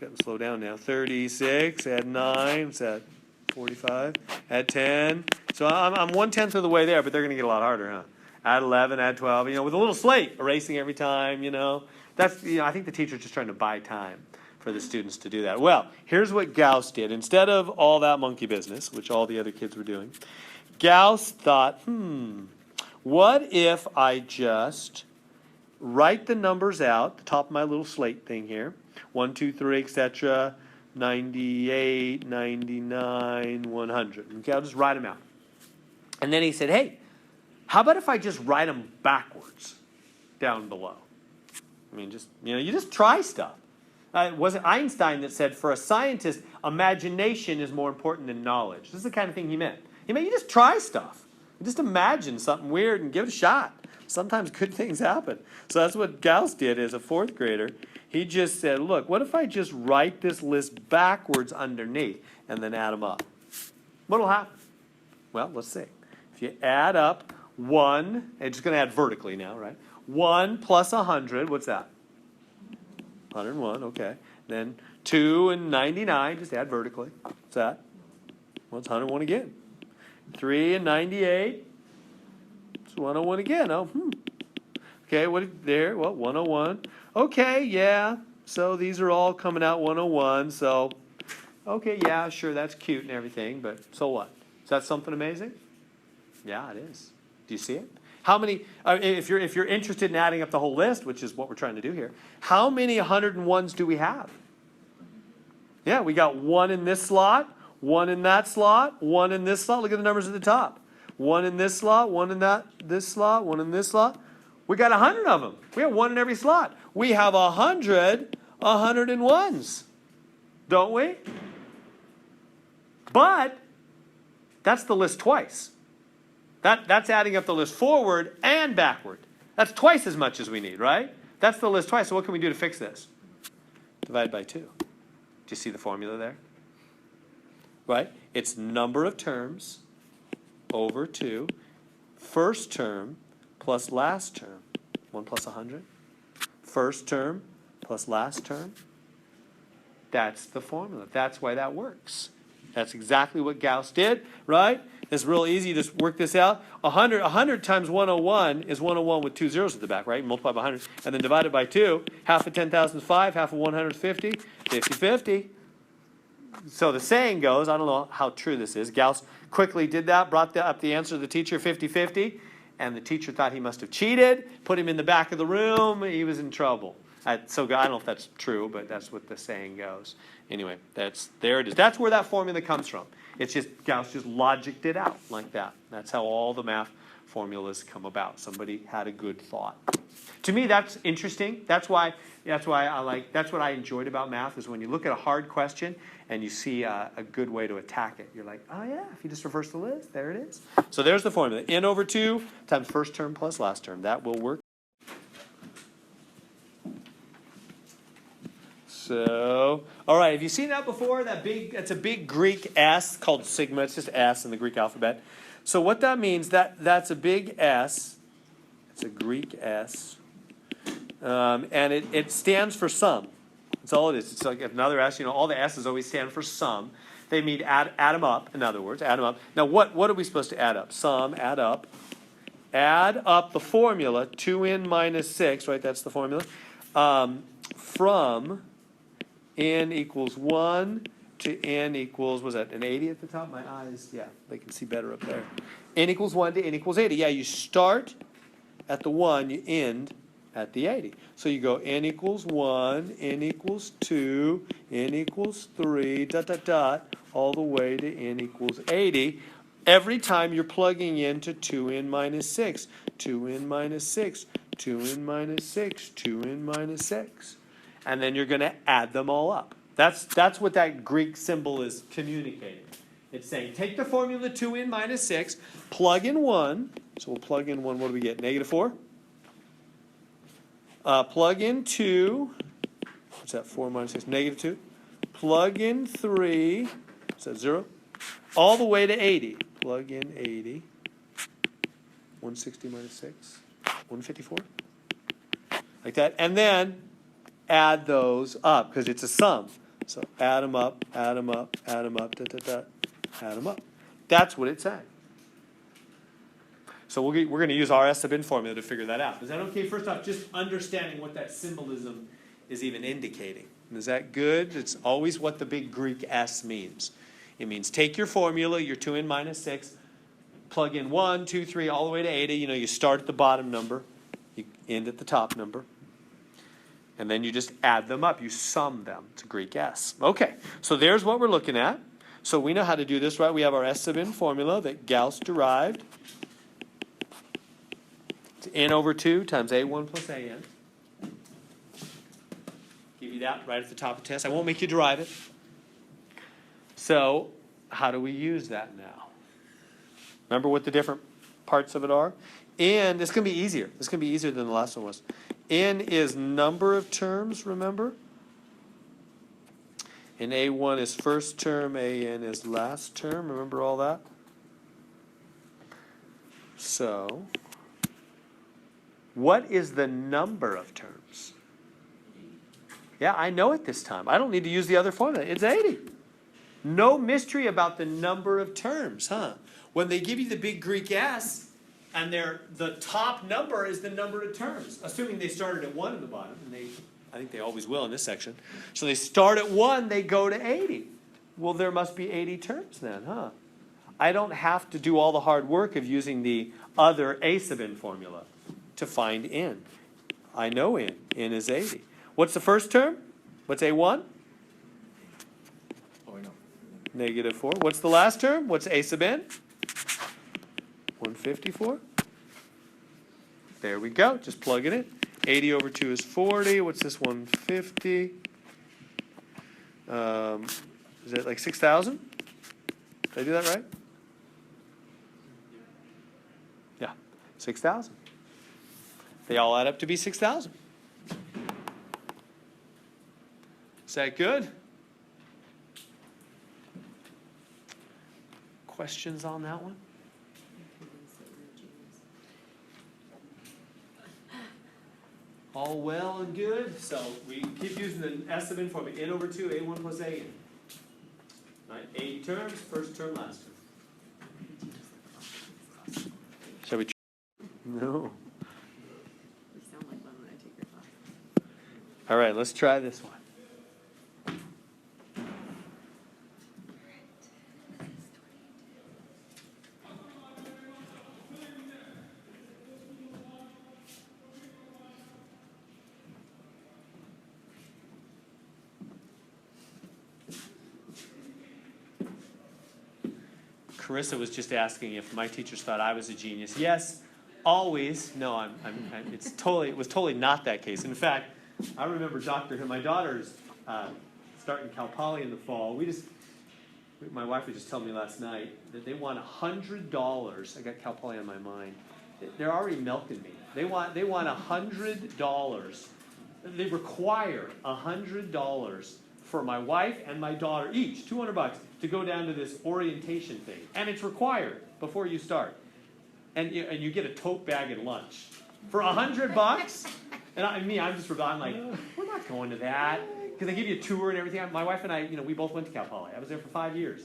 Got to slow down now. 36, add 9, it's at 45, add 10. So I'm 1/10 of the way there, but they're going to get a lot harder, huh? Add 11, add 12, with a little slate, erasing every time, That's, I think the teacher's just trying to buy time for the students to do that. Well, here's what Gauss did. Instead of all that monkey business, which all the other kids were doing, Gauss thought, what if I just write the numbers out, the top of my little slate thing here, 1, 2, 3, etc., 98, 99, 100. Okay, I'll just write them out. And then he said, hey, how about if I just write them backwards down below? I mean, you just try stuff. It wasn't Einstein that said, for a scientist, imagination is more important than knowledge. This is the kind of thing he meant. He meant you just try stuff. You just imagine something weird and give it a shot. Sometimes good things happen. So that's what Gauss did as a 4th grader. He just said, look, what if I just write this list backwards underneath and then add them up? What will happen? Well, let's see. If you add up 1, it's just going to add vertically now, right? 1 plus 100, what's that? 101, okay. Then 2 and 99, just add vertically. What's that? Well, it's 101 again. 3 and 98, it's 101 again. Okay, what there? Well, 101. Okay, yeah. So these are all coming out 101. So Okay, yeah, sure, that's cute and everything, but so what? Is that something amazing? Yeah, it is. Do you see it? How many, if you're interested in adding up the whole list, which is what we're trying to do here, how many 101s do we have? Yeah, we got one in this slot, one in that slot, one in this slot. Look at the numbers at the top. One in this slot, one in this slot, one in this slot. We got 100 of them. We have one in every slot. We have 100 101s, don't we? But that's the list twice. That's adding up the list forward and backward. That's twice as much as we need, right? That's the list twice. So what can we do to fix this? Divide by 2. Do you see the formula there? Right? It's number of terms over 2. First term plus last term. 1 plus 100. First term plus last term. That's the formula. That's why that works. That's exactly what Gauss did, right? It's real easy. You just work this out. 100 times 101 is 101 with 2 zeros at the back, right? Multiply by 100. And then divided by 2. Half of 10,000 is 5. Half of 150. 50-50. So the saying goes, I don't know how true this is. Gauss quickly did that, brought up the answer to the teacher 50-50. And the teacher thought he must have cheated. Put him in the back of the room. He was in trouble. So I don't know if that's true, but that's what the saying goes. Anyway, there it is. That's where that formula comes from. It's just Gauss just logicked it out like that. That's how all the math formulas come about. Somebody had a good thought. To me, that's interesting. That's what I enjoyed about math is when you look at a hard question and you see a good way to attack it. You're like, oh yeah, if you just reverse the list, there it is. So there's the formula. N over 2 times first term plus last term. That will work. So, all right, have you seen that before? That's a big Greek S called sigma. It's just S in the Greek alphabet. So what that means, that's a big S. It's a Greek S. And it stands for sum. That's all it is. It's like another S. All the S's always stand for sum. They mean add them up, in other words, add them up. Now, what are we supposed to add up? Sum, add up. Add up the formula, 2n minus 6, right? That's the formula. From n equals 1 to n equals, was that an 80 at the top? My eyes, yeah, they can see better up there. N equals 1 to n equals 80. Yeah, you start at the 1, you end at the 80. So you go n equals 1, n equals 2, n equals 3, dot, dot, dot, all the way to n equals 80. Every time you're plugging into 2n minus 6, 2n minus 6, 2n minus 6, 2n minus 6. And then you're going to add them all up. That's what that Greek symbol is communicating. It's saying, take the formula 2n minus 6, plug in 1. So we'll plug in 1. What do we get? Negative 4. Plug in 2. What's that? 4 minus 6. Negative 2. Plug in 3. What's that? 0. All the way to 80. Plug in 80. 160 minus 6. 154. Like that. And then add those up, because it's a sum. So add them up, add them up, add them up, add them up. That's what it's saying. So we're going to use our S sub n formula to figure that out. Is that okay? First off, just understanding what that symbolism is even indicating. Is that good? It's always what the big Greek S means. It means take your formula, your 2n minus 6, plug in 1, 2, 3, all the way to 80. You start at the bottom number, you end at the top number. And then you just add them up. You sum them. It's a Greek S. Okay, so there's what we're looking at. So we know how to do this, right? We have our S sub n formula that Gauss derived. It's n over 2 times a1 plus an. Give you that right at the top of the test. I won't make you derive it. So how do we use that now? Remember what the different parts of it are? And it's going to be easier. It's going to be easier than the last one was. N is number of terms, remember? And A1 is first term, AN is last term. Remember all that? So, what is the number of terms? Yeah, I know it this time. I don't need to use the other formula. It's 80. No mystery about the number of terms, huh? When they give you the big Greek S, and the top number is the number of terms, assuming they started at 1 in the bottom, and I think they always will in this section. So they start at 1, they go to 80. Well, there must be 80 terms then, huh? I don't have to do all the hard work of using the other a sub n formula to find n. I know n. N is 80. What's the first term? What's a1? Oh, I know. Negative 4. What's the last term? What's a sub n? 154. There we go. Just plug it in. 80 over 2 is 40. What's this? 150. Is it like 6,000? Did I do that right? Yeah, 6,000. They all add up to be 6,000. Is that good? Questions on that one? All well and good. So we keep using the S sub n formula. N over 2, A1 plus AN. Right, 8 terms, first term, last term. Shall we? No. You sound like one when I take your class. All right, let's try this one. Carissa was just asking if my teachers thought I was a genius. Yes, always. No, it was totally not that case. In fact, I remember my daughter's starting Cal Poly in the fall. My wife was just telling me last night that they want $100. I got Cal Poly on my mind. They're already milking me. They want $100. They require $100 for my wife and my daughter each, $200, to go down to this orientation thing. And it's required before you start. And you get a tote bag at lunch. For $100? And I'm just like, we're not going to that. Because they give you a tour and everything. My wife and I, we both went to Cal Poly. I was there for 5 years.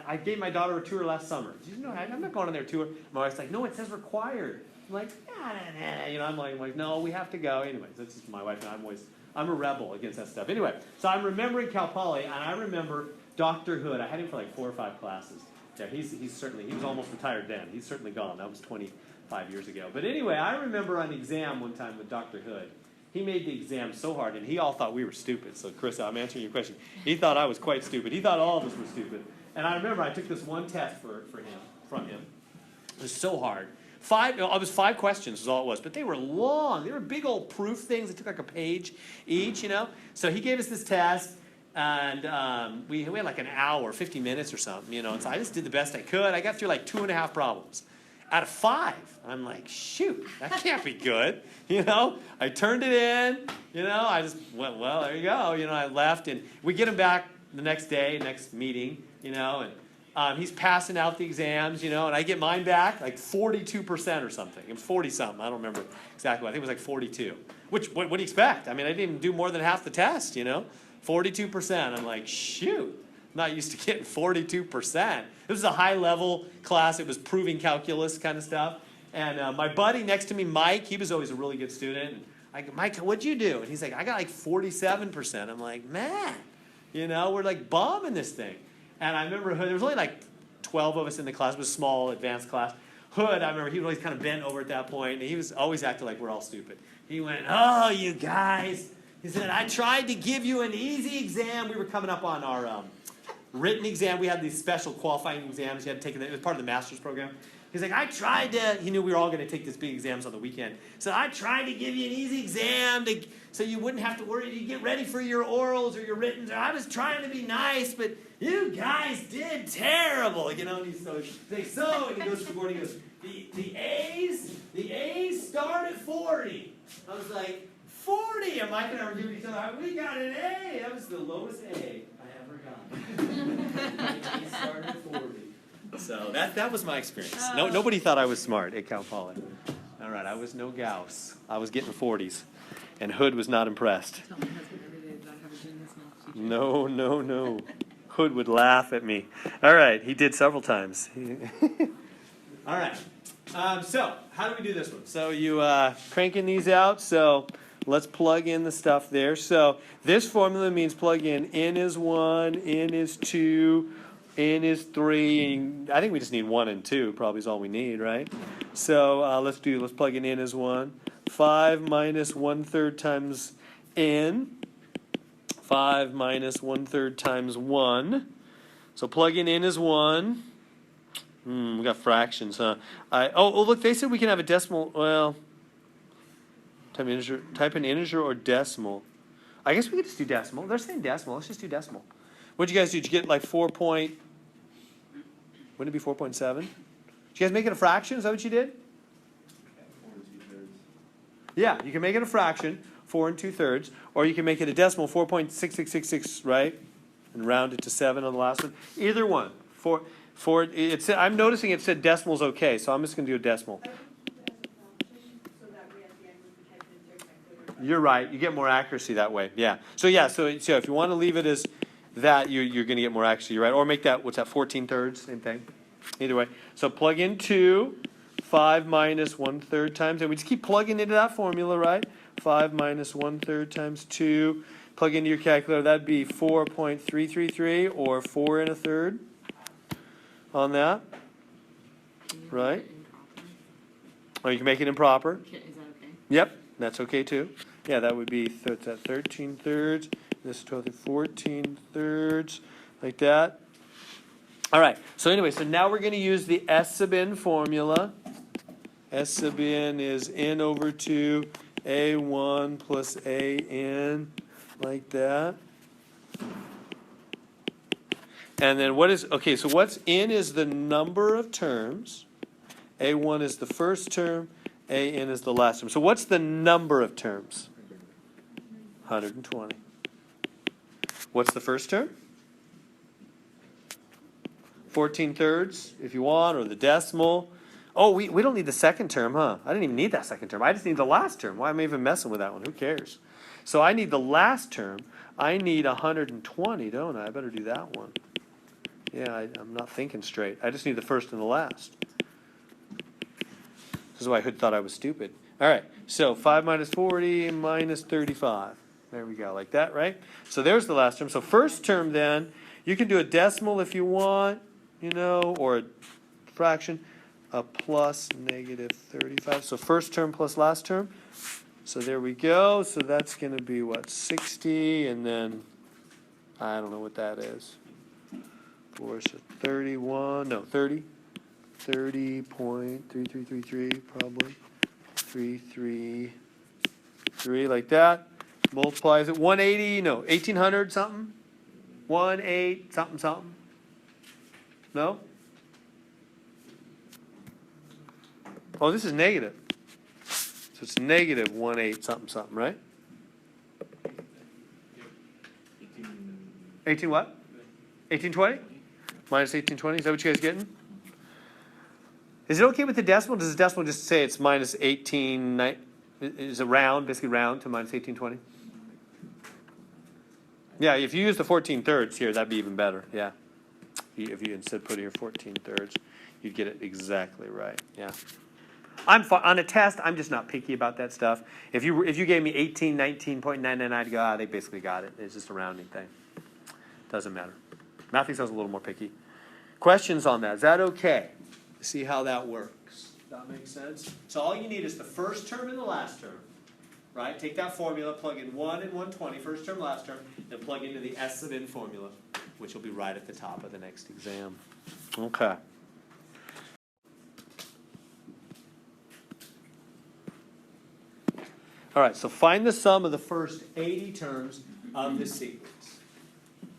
I gave my daughter a tour last summer. She said, no, I'm not going on their tour. My wife's like, no, it says required. I'm like, nah. I'm like, no, we have to go. Anyways, that's just my wife and I'm a rebel against that stuff. Anyway, so I'm remembering Cal Poly, and I remember Dr. Hood. I had him for like 4 or 5 classes. Yeah, he was almost retired then. He's certainly gone. That was 25 years ago. But anyway, I remember an exam one time with Dr. Hood. He made the exam so hard, and he all thought we were stupid. So, Chris, I'm answering your question. He thought I was quite stupid. He thought all of us were stupid. And I remember I took this one test from him. It was so hard. It was 5 questions was all it was, but they were long. They were big old proof things. They took like a page each, So he gave us this test, and we had like an hour, 50 minutes or something, So I just did the best I could. I got through like 2.5 problems out of 5. I'm like, shoot, that can't be good, I turned it in, I just went, well, there you go, I left, and we get him back the next day, next meeting, and he's passing out the exams, and I get mine back, like 42% or something. It was 40-something. I don't remember exactly. I think it was like 42. Which, what do you expect? I didn't even do more than half the test, 42%. I'm like, shoot. I'm not used to getting 42%. This was a high-level class. It was proving calculus kind of stuff. And my buddy next to me, Mike, he was always a really good student. And I go, Mike, what'd you do? And he's like, I got like 47%. I'm like, man, we're like bombing this thing. And I remember Hood, there was only like 12 of us in the class. It was a small, advanced class. Hood, I remember he was always kind of bent over at that point, and he was always acting like we're all stupid. He went, oh, you guys. He said, I tried to give you an easy exam. We were coming up on our written exam. We had these special qualifying exams. You had to take it was part of the master's program. He's like, he knew we were all going to take these big exams on the weekend. So I tried to give you an easy exam so you wouldn't have to worry. You get ready for your orals or your writtens. I was trying to be nice, but you guys did terrible. And he's and he goes to the board and he goes, the A's start at 40. I was like, 40? And Mike and I were giving each other, we got an A. That was the lowest A I ever got. A's started at 40. So that was my experience. Nobody thought I was smart at Cal Poly. All right, I was no Gauss. I was getting 40s. And Hood was not impressed. Tell my husband every day that I have a genius math teacher. No. Hood would laugh at me. All right, he did several times. All right. So how do we do this one? So you cranking these out. So Let's plug in the stuff there. So this formula means plug in n is 1, n is 2, n is 3. And I think we just need 1 and 2 probably is all we need, right? So let's plug in n as 1. 5 minus 1/3 times n. 5 minus 1/3 times 1. So plug in n as 1. We got fractions, huh? Oh, look, they said we can have a decimal. Well, type in integer or decimal. I guess we could just do decimal. They're saying decimal. Let's just do decimal. What'd you guys do? Did you get like 4 point? Wouldn't it be 4.7? Did you guys make it a fraction? Is that what you did? 4 2/3. Yeah, you can make it a fraction, 4 2/3, or you can make it a decimal, 4.6666, right? And round it to 7 on the last one. Either one. I'm noticing it said decimal's okay, so I'm just going to do a decimal. You're right. You get more accuracy that way. Yeah. So if you want to leave it as that, you're going to get more accuracy. You're right. Or make that, what's that, 14/3? Same thing. Either way. So plug in 2, 5 minus 1/3 times, and we just keep plugging into that formula, right? 5 minus 1/3 times 2. Plug into your calculator. That'd be 4.333 or 4 1/3 on that. Right? Or you can make it improper. Is that okay? Yep, that's okay too. Yeah, that would be 13/3. This is 14/3, like that. All right. So anyway, so now we're going to use the S sub n formula. S sub n is n over 2 a1 plus an, like that. And then so what's n is the number of terms. A1 is the first term. An is the last term. So what's the number of terms? 120. What's the first term? 14/3 if you want, or the decimal. Oh, we don't need the second term, huh? I didn't even need that second term. I just need the last term. Why am I even messing with that one? Who cares? So I need the last term. I need 120, don't I? I better do that one. Yeah, I'm not thinking straight. I just need the first and the last. This is why Hood thought I was stupid. All right, so 5 minus 40 minus 35. There we go, like that, right? So there's the last term. So first term then, you can do a decimal if you want, or a fraction, a plus negative 35. So first term plus last term. So there we go. So that's going to be, 60, and then I don't know what that is. 4, so 31, no, 30. 30.3333, probably. 333, like that. Multiplies it. 180, no, 1800 something? 18 something something? No? Oh, this is negative. So it's negative 18 something something, right? 18 what? 1820? Minus 1820, is that what you guys getting? Is it okay with the decimal? Does the decimal just say it's minus 18, is it round, basically round to minus 1820? Yeah, if you use the 14/3 here, that'd be even better, yeah. If you instead put here 14/3, you'd get it exactly right, yeah. On a test, I'm just not picky about that stuff. If you gave me 19.99, I'd go, they basically got it. It's just a rounding thing. Doesn't matter. Math sounds a little more picky. Questions on that? Is that okay? See how that works. That makes sense? So all you need is the first term and the last term. Right? Take that formula, plug in 1 and 120, first term, last term, and plug into the S sub n formula, which will be right at the top of the next exam. Okay. All right, so find the sum of the first 80 terms of the sequence.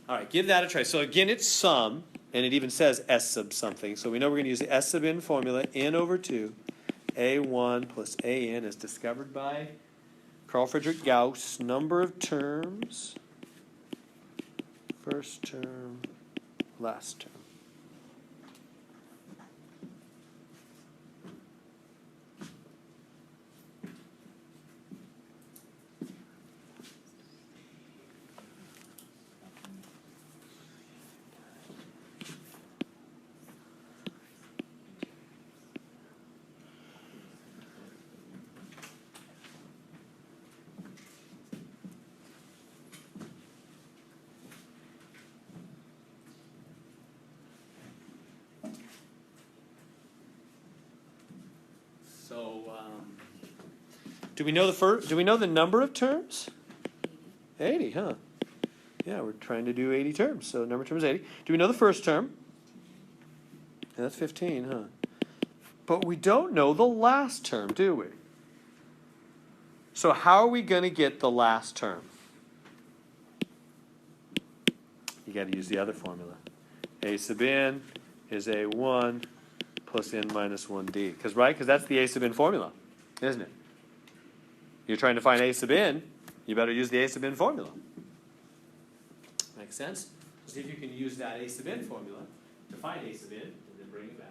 All right, give that a try. So again, it's sum, and it even says S sub something. So we know we're going to use the S sub n formula, n over 2, a1 plus an is discovered by Carl Friedrich Gauss. Number of terms, first term, last term. Do we know the number of terms? 80, huh? Yeah, we're trying to do 80 terms, so number of terms is 80. Do we know the first term? Yeah, that's 15, huh? But we don't know the last term, do we? So how are we going to get the last term? You got to use the other formula. A sub n is a1 plus n minus 1d. Because that's the a sub n formula, isn't it? You're trying to find a sub n, you better use the a sub n formula. Make sense? See if you can use that a sub n formula to find a sub n and then bring it back.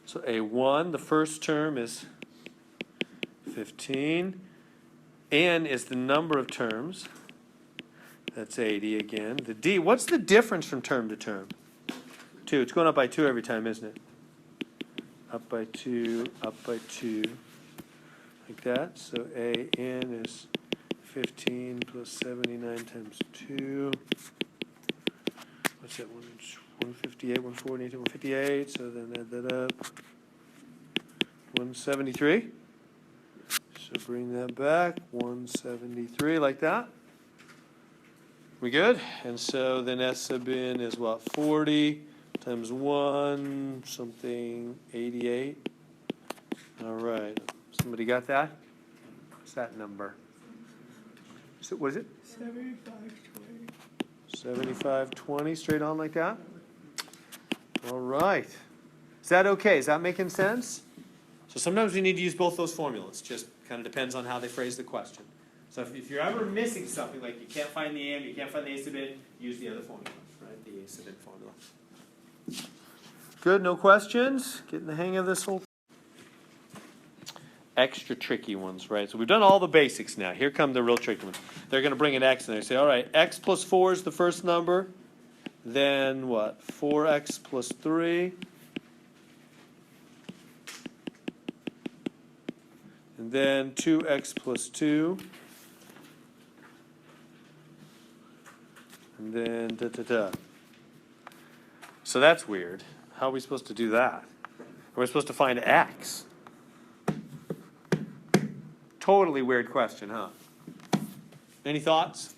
So A1, the first term is 15. N is the number of terms. That's 80 again. The D, what's the difference from term to term? 2. It's going up by 2 every time, isn't it? Up by 2, up by 2. Like that. So AN is 15 plus 79 times 2. What's that? 158, 148, 158. So then add that up. 173. So bring that back. 173, like that. We good? And so then S sub n is what? 40 times 1, something 88. All right. Somebody got that? What's that number? So what is it? 7520. 7520, straight on like that? All right. Is that okay? Is that making sense? So sometimes we need to use both those formulas. Just kind of depends on how they phrase the question. So if you're ever missing something, like you can't find the m, you can't find the a sub n, use the other formula, right? The a sub n formula. Good, no questions? Getting the hang of this whole extra tricky ones, right? So we've done all the basics now. Here come the real tricky ones. They're going to bring an x and they say, all right, x plus 4 is the first number. Then what? 4x plus 3. And then 2x plus 2. And then da-da-da. So that's weird. How are we supposed to do that? Are we supposed to find x? Totally weird question, huh? Any thoughts?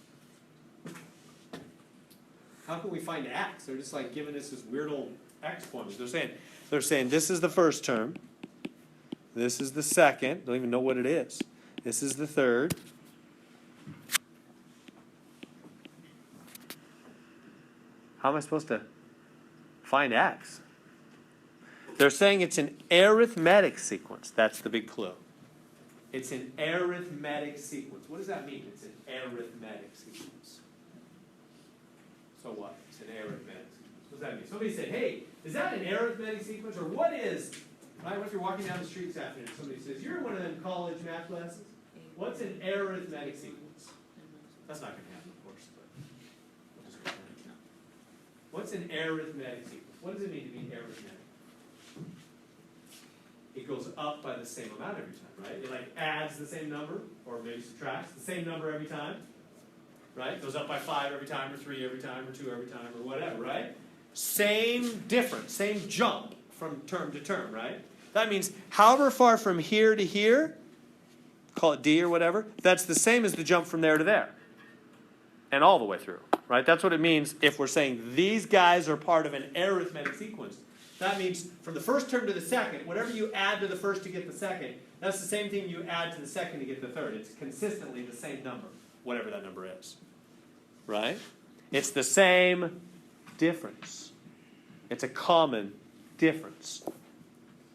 How can we find x? They're just like giving us this weird old x formula. They're saying this is the first term. This is the second. Don't even know what it is. This is the third. How am I supposed to find x? They're saying it's an arithmetic sequence. That's the big clue. It's an arithmetic sequence. What does that mean? It's an arithmetic sequence. So what? It's an arithmetic sequence. What does that mean? Somebody said, hey, is that an arithmetic sequence? Or what is, right? What if you're walking down the street this afternoon and somebody says, you're in one of them college math classes? What's an arithmetic sequence? That's not going to happen, of course. But we'll just go ahead. What's an arithmetic sequence? What does it mean to be arithmetic? It goes up by the same amount every time, right? It like adds the same number, or maybe subtracts the same number every time, right? It goes up by 5 every time, or 3 every time, or 2 every time, or whatever, right? Same difference, same jump from term to term, right? That means however far from here to here, call it D or whatever, that's the same as the jump from there to there. And all the way through, right? That's what it means if we're saying these guys are part of an arithmetic sequence. That means from the first term to the second, whatever you add to the first to get the second, that's the same thing you add to the second to get the third. It's consistently the same number, whatever that number is. Right? It's the same difference. It's a common difference.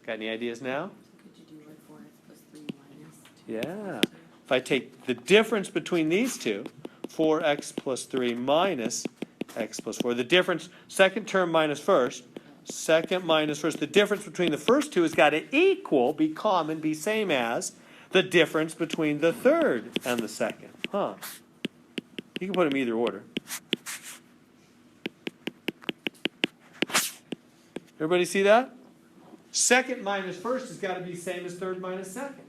Got any ideas now? Could you do like 4x plus 3 minus 2? Yeah. If I take the difference between these two, 4x plus 3 minus x plus 4, the difference, second term minus first, second minus first. The difference between the first two has got to equal, be common, be same as the difference between the third and the second. Huh. You can put them either order. Everybody see that? Second minus first has got to be same as third minus second.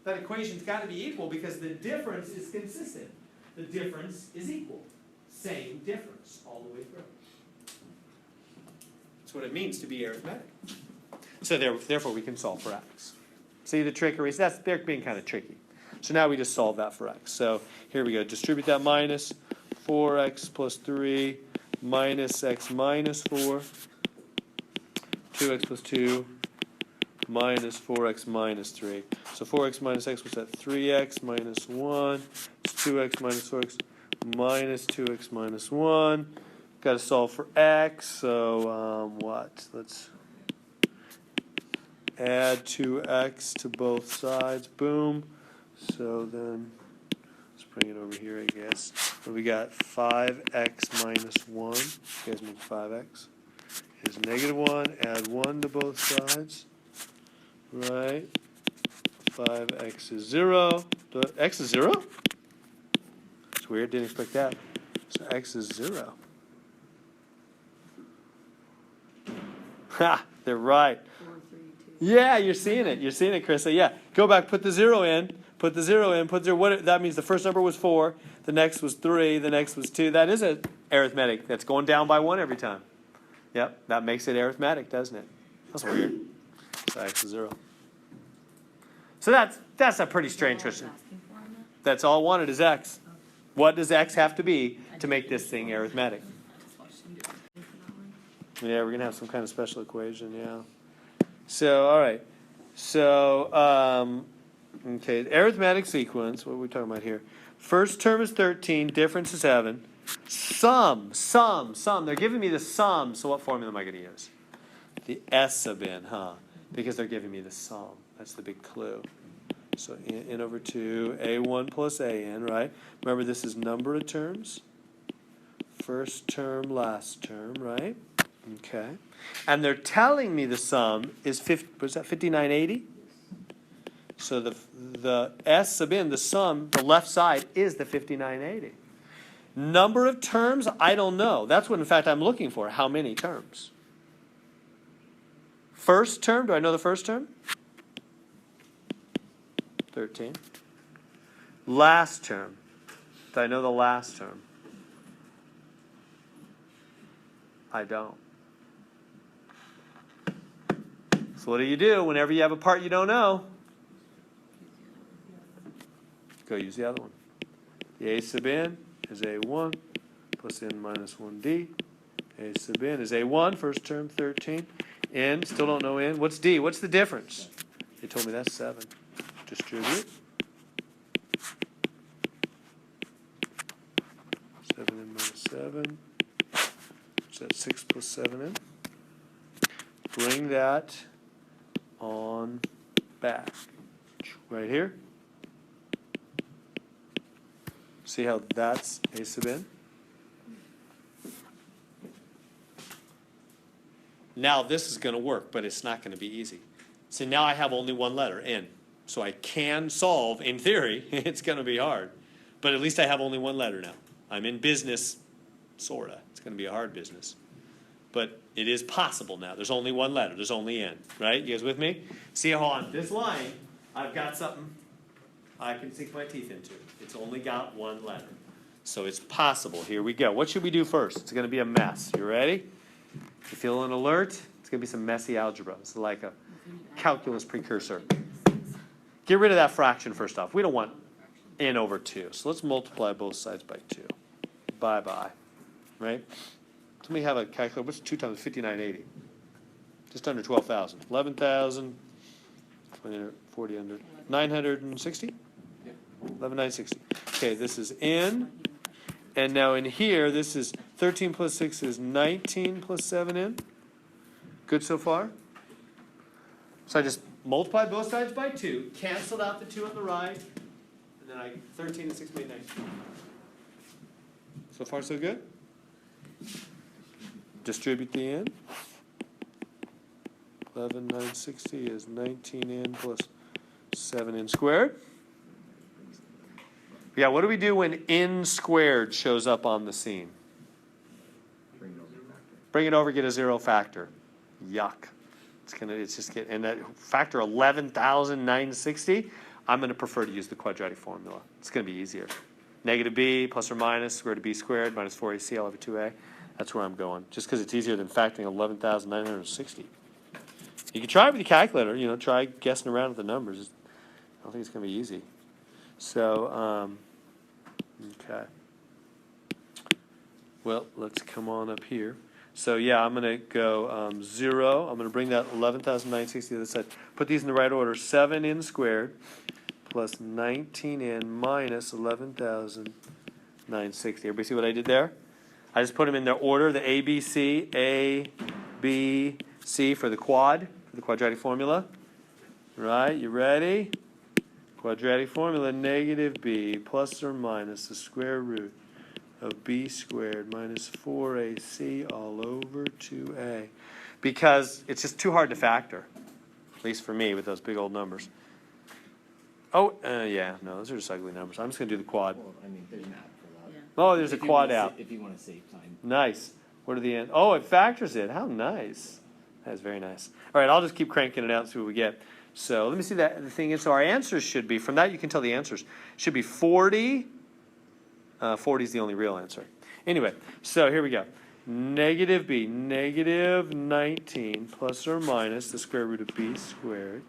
That equation's got to be equal because the difference is consistent. The difference is equal. Same difference all the way through. That's what it means to be arithmetic. So therefore we can solve for x. See the trickery? They're being kind of tricky. So now we just solve that for x. So here we go. Distribute that minus 4x plus 3 minus x minus 4. 2x plus 2 minus 4x minus 3. So 4x minus x was that 3x minus 1. It's 2x minus 4x minus 2x minus 1. Got to solve for x. So what? Let's add 2x to both sides. Boom. So then let's bring it over here, I guess. So we got 5x minus 1. You guys make 5x. Is negative 1, add 1 to both sides, right? 5x is 0. X is 0? It's weird, didn't expect that. So x is 0. Ha, they're right. 4, 3, 2. Yeah, you're seeing it. You're seeing it, Chris. So yeah, go back, put the 0 in, put the 0 in, put 0. What, that means the first number was 4, the next was 3, the next was 2. That is an arithmetic. That's going down by 1 every time. Yep, that makes it arithmetic, doesn't it? That's weird. So x is 0. So that's a pretty strange question. That's all I wanted is x. What does x have to be to make this thing arithmetic? Yeah, we're going to have some kind of special equation, yeah. So, all right. So, okay, arithmetic sequence, what are we talking about here? First term is 13, difference is 7. Sum. They're giving me the sum, so what formula am I going to use? The S sub n, huh? Because they're giving me the sum. That's the big clue. So n over 2, a1 plus an, right? Remember, this is number of terms. First term, last term, right? Okay. And they're telling me the sum is 5980? So the S sub n, the sum, the left side is the 5980. Number of terms, I don't know. That's what, in fact, I'm looking for. How many terms? First term, do I know the first term? 13. Last term, do I know the last term? I don't. So what do you do whenever you have a part you don't know? Go use the other one. The a sub n is a1 plus n minus 1d. A sub n is a1, first term, 13. N, still don't know n. What's d? What's the difference? They told me that's 7. Distribute. 7n minus 7. So that's 6 plus 7n. Bring that on back. Right here. See how that's a sub n? Now this is going to work, but it's not going to be easy. So now I have only one letter, n. So I can solve, in theory. It's going to be hard. But at least I have only one letter now. I'm in business, sort of. It's going to be a hard business. But it is possible now. There's only one letter. There's only n. Right? You guys with me? See how on this line, I've got something I can sink my teeth into. It's only got one letter. So it's possible. Here we go. What should we do first? It's going to be a mess. You ready? You feeling alert? It's going to be some messy algebra. It's like a calculus precursor. Get rid of that fraction first off. We don't want n over 2. So let's multiply both sides by 2. Bye-bye. Right? Let me have a calculator. What's 2 times 5980? Just under 12,000. 11,000. 40 under 960? 11,960. Okay, this is n. And now in here, this is 13 plus 6 is 19 plus 7n. Good so far? So I just multiplied both sides by 2, canceled out the 2 on the right, and then 13 and 6 made 19. So far, so good? Distribute the n. 11,960 is 19n plus 7n squared. Yeah, what do we do when n squared shows up on the scene? Bring it over factor. Bring it over, get a zero factor. Yuck. It's just get, and that factor 11,960, I'm gonna prefer to use the quadratic formula. It's gonna be easier. Negative b plus or minus square root of b squared minus 4ac all over 2a. That's where I'm going, just because it's easier than factoring 11,960. You can try it with your calculator, you know, try guessing around with the numbers. I don't think it's gonna be easy. So, okay. Well, let's come on up here. So yeah, I'm going to go 0. I'm going to bring that 11,960 to the side. Put these in the right order. 7n squared plus 19n minus 11,960. Everybody see what I did there? I just put them in their order, the A, B, C, A, B, C for the quad, for the quadratic formula. Right, you ready? Quadratic formula, negative b plus or minus the square root of b squared minus 4ac all over 2a. Because it's just too hard to factor, at least for me with those big old numbers. Oh, yeah, no, those are just ugly numbers. I'm just going to do the quad. Well, I mean, there's an app for that. Yeah. Oh, there's a If you quad wanna out. If you want to save time. Nice. What are the end? Oh, it factors it. How nice. That's very nice. All right, I'll just keep cranking it out and see what we get. So let me see that. The thing is, so our answers should be, from that you can tell the answers, should be 40. 40 is the only real answer. Anyway, so here we go. Negative b, negative 19 plus or minus the square root of b squared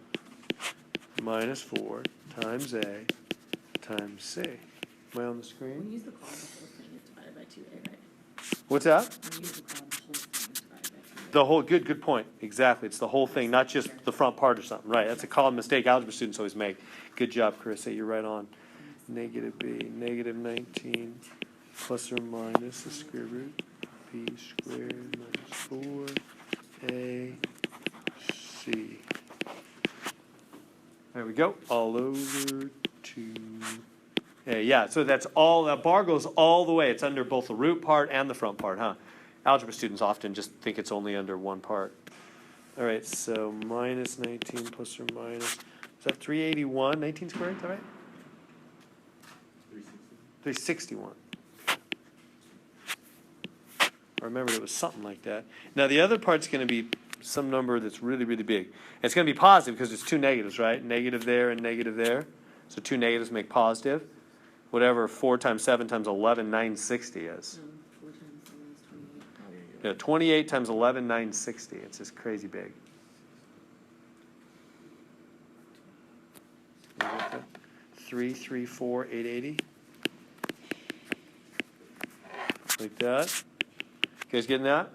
minus 4 times a times c. Am I on the When screen? you use the quad, the whole thing is divided by 2a, right? What's that? When you use the quad, the whole thing is divided by 2a. The whole, good point. Exactly. It's the whole thing, not just the front part or something. Right. That's a common mistake algebra students always make. Good job, Carissa. You're right on. Negative b, negative 19 plus or minus the square root b squared minus 4ac. There we go. All over 2a. Yeah, so that's all, that bar goes all the way. It's under both the root part and the front part, huh? Algebra students often just think it's only under one part. All right, so minus 19 plus or minus, is that 381? 19 squared, is that right? 361. I remember it was something like that. Now the other part's going to be some number that's really, really big. It's going to be positive because it's two negatives, right? Negative there and negative there. So two negatives make positive. Whatever 4 times 7 times 11, 960 is. 4 times 7 is 28. Oh, there you go. Yeah, 28 times 11, 960. It's just crazy big. 334, 880. Like that. You guys getting that?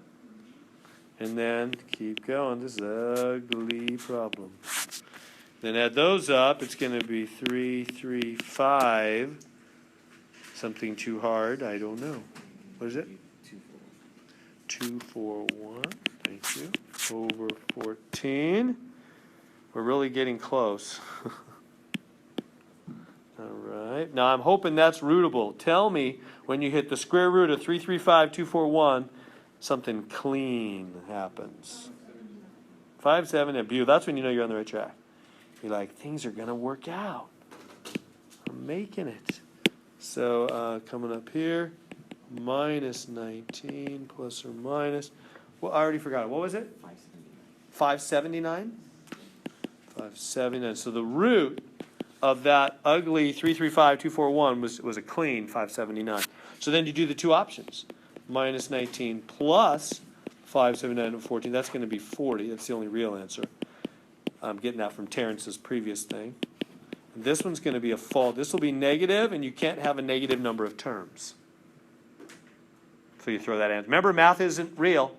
And then keep going. This is an ugly problem. Then add those up. It's going to be 335. Something too hard. I don't know. What is it? 241. Thank you. Over 14. We're really getting close. All right. Now I'm hoping that's rootable. Tell me when you hit the square root of 335, 241, something clean happens. 570. That's when you know you're on the right track. You're like, things are going to work out. I'm making it. So coming up here, minus 19 plus or minus. Well, I already forgot it. What was it? 579. 579. So the root of that ugly 335, 241 was a clean 579. So then you do the two options. Minus 19 plus 579 and 14. That's going to be 40. That's the only real answer. I'm getting that from Terrence's previous thing. And this one's going to be a fault. This will be negative, and you can't have a negative number of terms. So you throw that answer. Remember, math isn't real.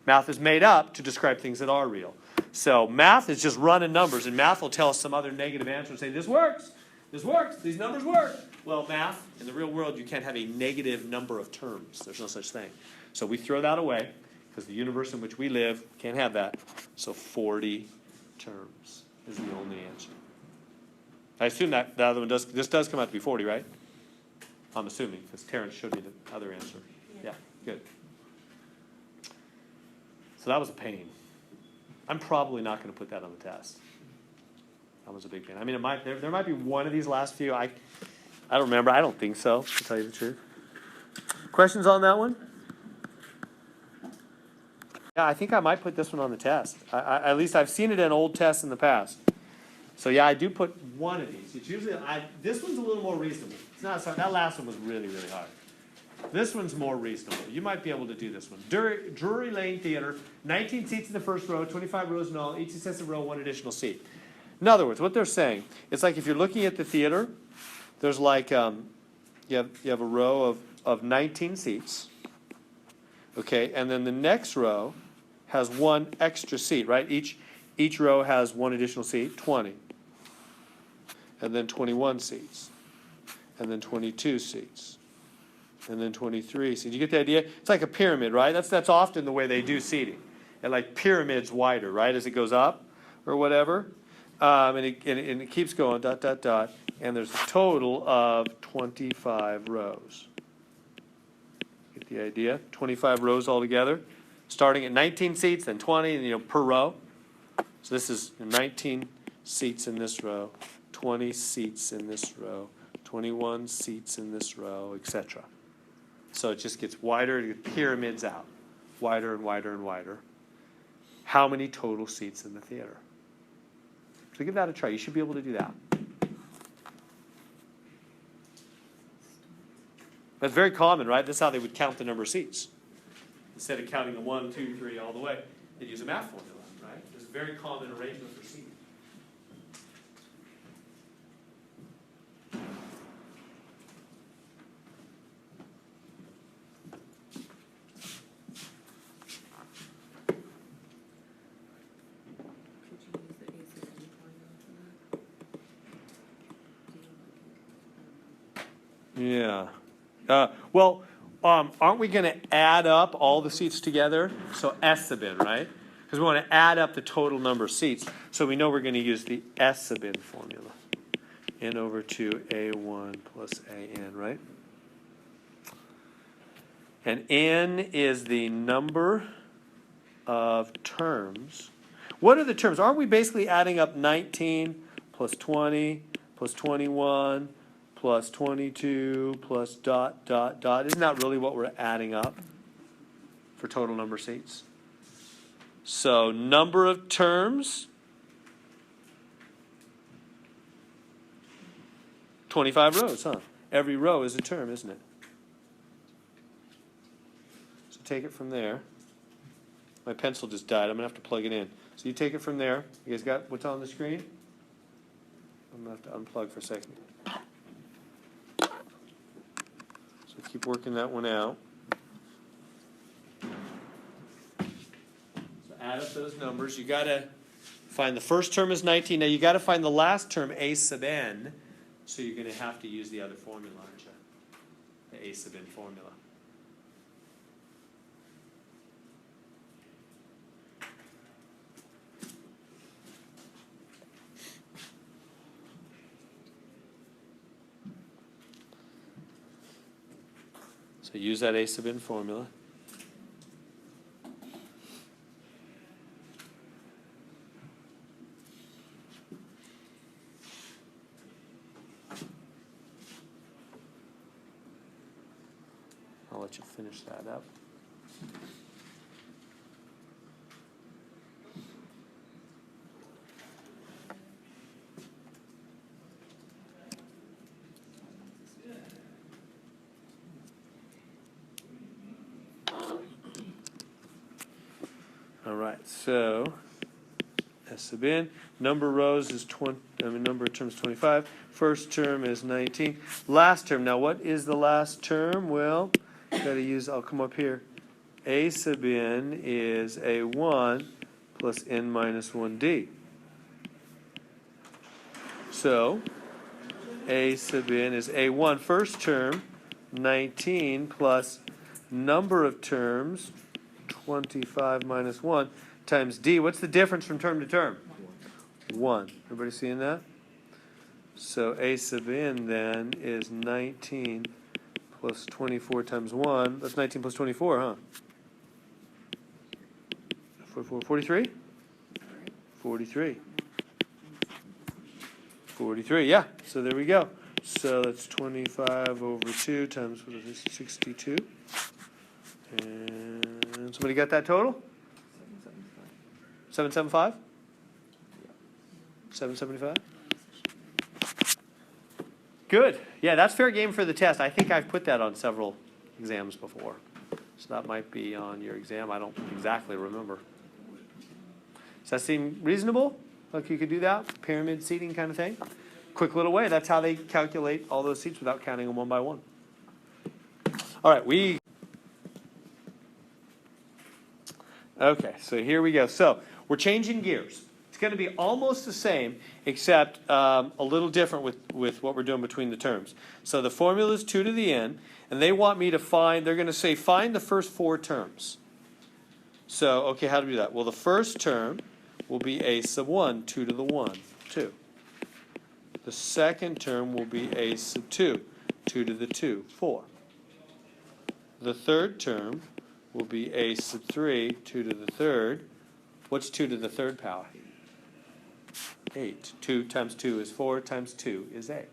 Math is made up to describe things that are real. So math is just running numbers, and math will tell us some other negative answer and say, this works. This works. These numbers work. Well, math, in the real world, you can't have a negative number of terms. There's no such thing. So we throw that away, because the universe in which we live can't have that. So 40 terms is the only answer. I assume that the other one does, this does come out to be 40, right? I'm assuming, because Terrence showed me the other answer. Yeah, good. So that was a pain. I'm probably not going to put that on the test. That was a big pain. I mean, there might be one of these last few. I don't remember. I don't think so, to tell you the truth. Questions on that one? Yeah, I think I might put this one on the test. At least I've seen it in old tests in the past. So yeah, I do put one of these. It's usually, this one's a little more reasonable. It's not, that last one was really, really hard. This one's more reasonable. You might be able to do this one. Drury Lane Theater, 19 seats in the first row, 25 rows in all, each successive row, one additional seat. In other words, what they're saying, it's like if you're looking at the theater, there's like, you have a row of 19 seats, okay, and then the next row has one extra seat, right? Each row has one additional seat, 20, and then 21 seats, and then 22 seats, and then 23 seats. You get the idea? It's like a pyramid, right? That's often the way they do seating. And like pyramids wider, right, as it goes up or whatever. And it keeps going, dot, dot, dot. And there's a total of 25 rows. Get the idea? 25 rows altogether. Starting at 19 seats, then 20, per row. So this is 19 seats in this row, 20 seats in this row, 21 seats in this row, etc. So it just gets wider, it pyramids out. Wider and wider and wider. How many total seats in the theater? So give that a try. You should be able to do that. That's very common, right? That's how they would count the number of seats. Instead of counting the 1, 2, 3 all the way, they'd use a math formula, right? It's a very common arrangement for seating. Yeah. Well, aren't we going to add up all the seats together? So S sub n, right? Because we want to add up the total number of seats. So we know we're going to use the S sub n formula. N over 2 A1 plus AN, right? And N is the number of terms. What are the terms? Aren't we basically adding up 19 plus 20 plus 21 plus 22 plus dot, dot, dot? Isn't that really what we're adding up for total number of seats? So number of terms, 25 rows, huh? Every row is a term, isn't it? So take it from there. My pencil just died. I'm going to have to plug it in. So you take it from there. You guys got what's on the screen? I'm going to have to unplug for a second. So keep working that one out. So add up those numbers. You got to find the first term is 19. Now you got to find the last term, a sub n. So you're going to have to use the other formula, aren't you? The a sub n formula. So use that a sub n formula. I'll let you finish that up. All right, so S sub n, number of rows is 20, number of terms 25. First term is 19. Last term, now what is the last term? Well, got to use, I'll come up here. A sub n is A1 plus n minus 1d. So, A sub n is A1, first term, 19 plus number of terms, 25 minus 1 times d. What's the difference from term to term? 1. Everybody seeing that? So a sub n then is 19 plus 24 times 1. That's 19 plus 24, huh? 44, 43? 43. 43, yeah, so there we go. So that's 25 over 2 times, what is this, 62? And somebody got that total? 775? 775? Good. Yeah, that's fair game for the test. I think I've put that on several exams before. So that might be on your exam. I don't exactly remember. Does that seem reasonable? Like you could do that? Pyramid seating kind of thing? Quick little way. That's how they calculate all those seats without counting them one by one. All right, okay, so here we go. So we're changing gears. It's going to be almost the same, except a little different with what we're doing between the terms. So the formula is 2 to the n, and they want me to find, they're going to say find the first 4 terms. So, okay, how do we do that? Well, the first term will be a sub 1, 2 to the 1, 2. The second term will be a sub 2, 2 to the 2, 4. The third term will be a sub 3, 2 to the third. What's 2 to the third power? 8. 2 times 2 is 4 times 2 is 8.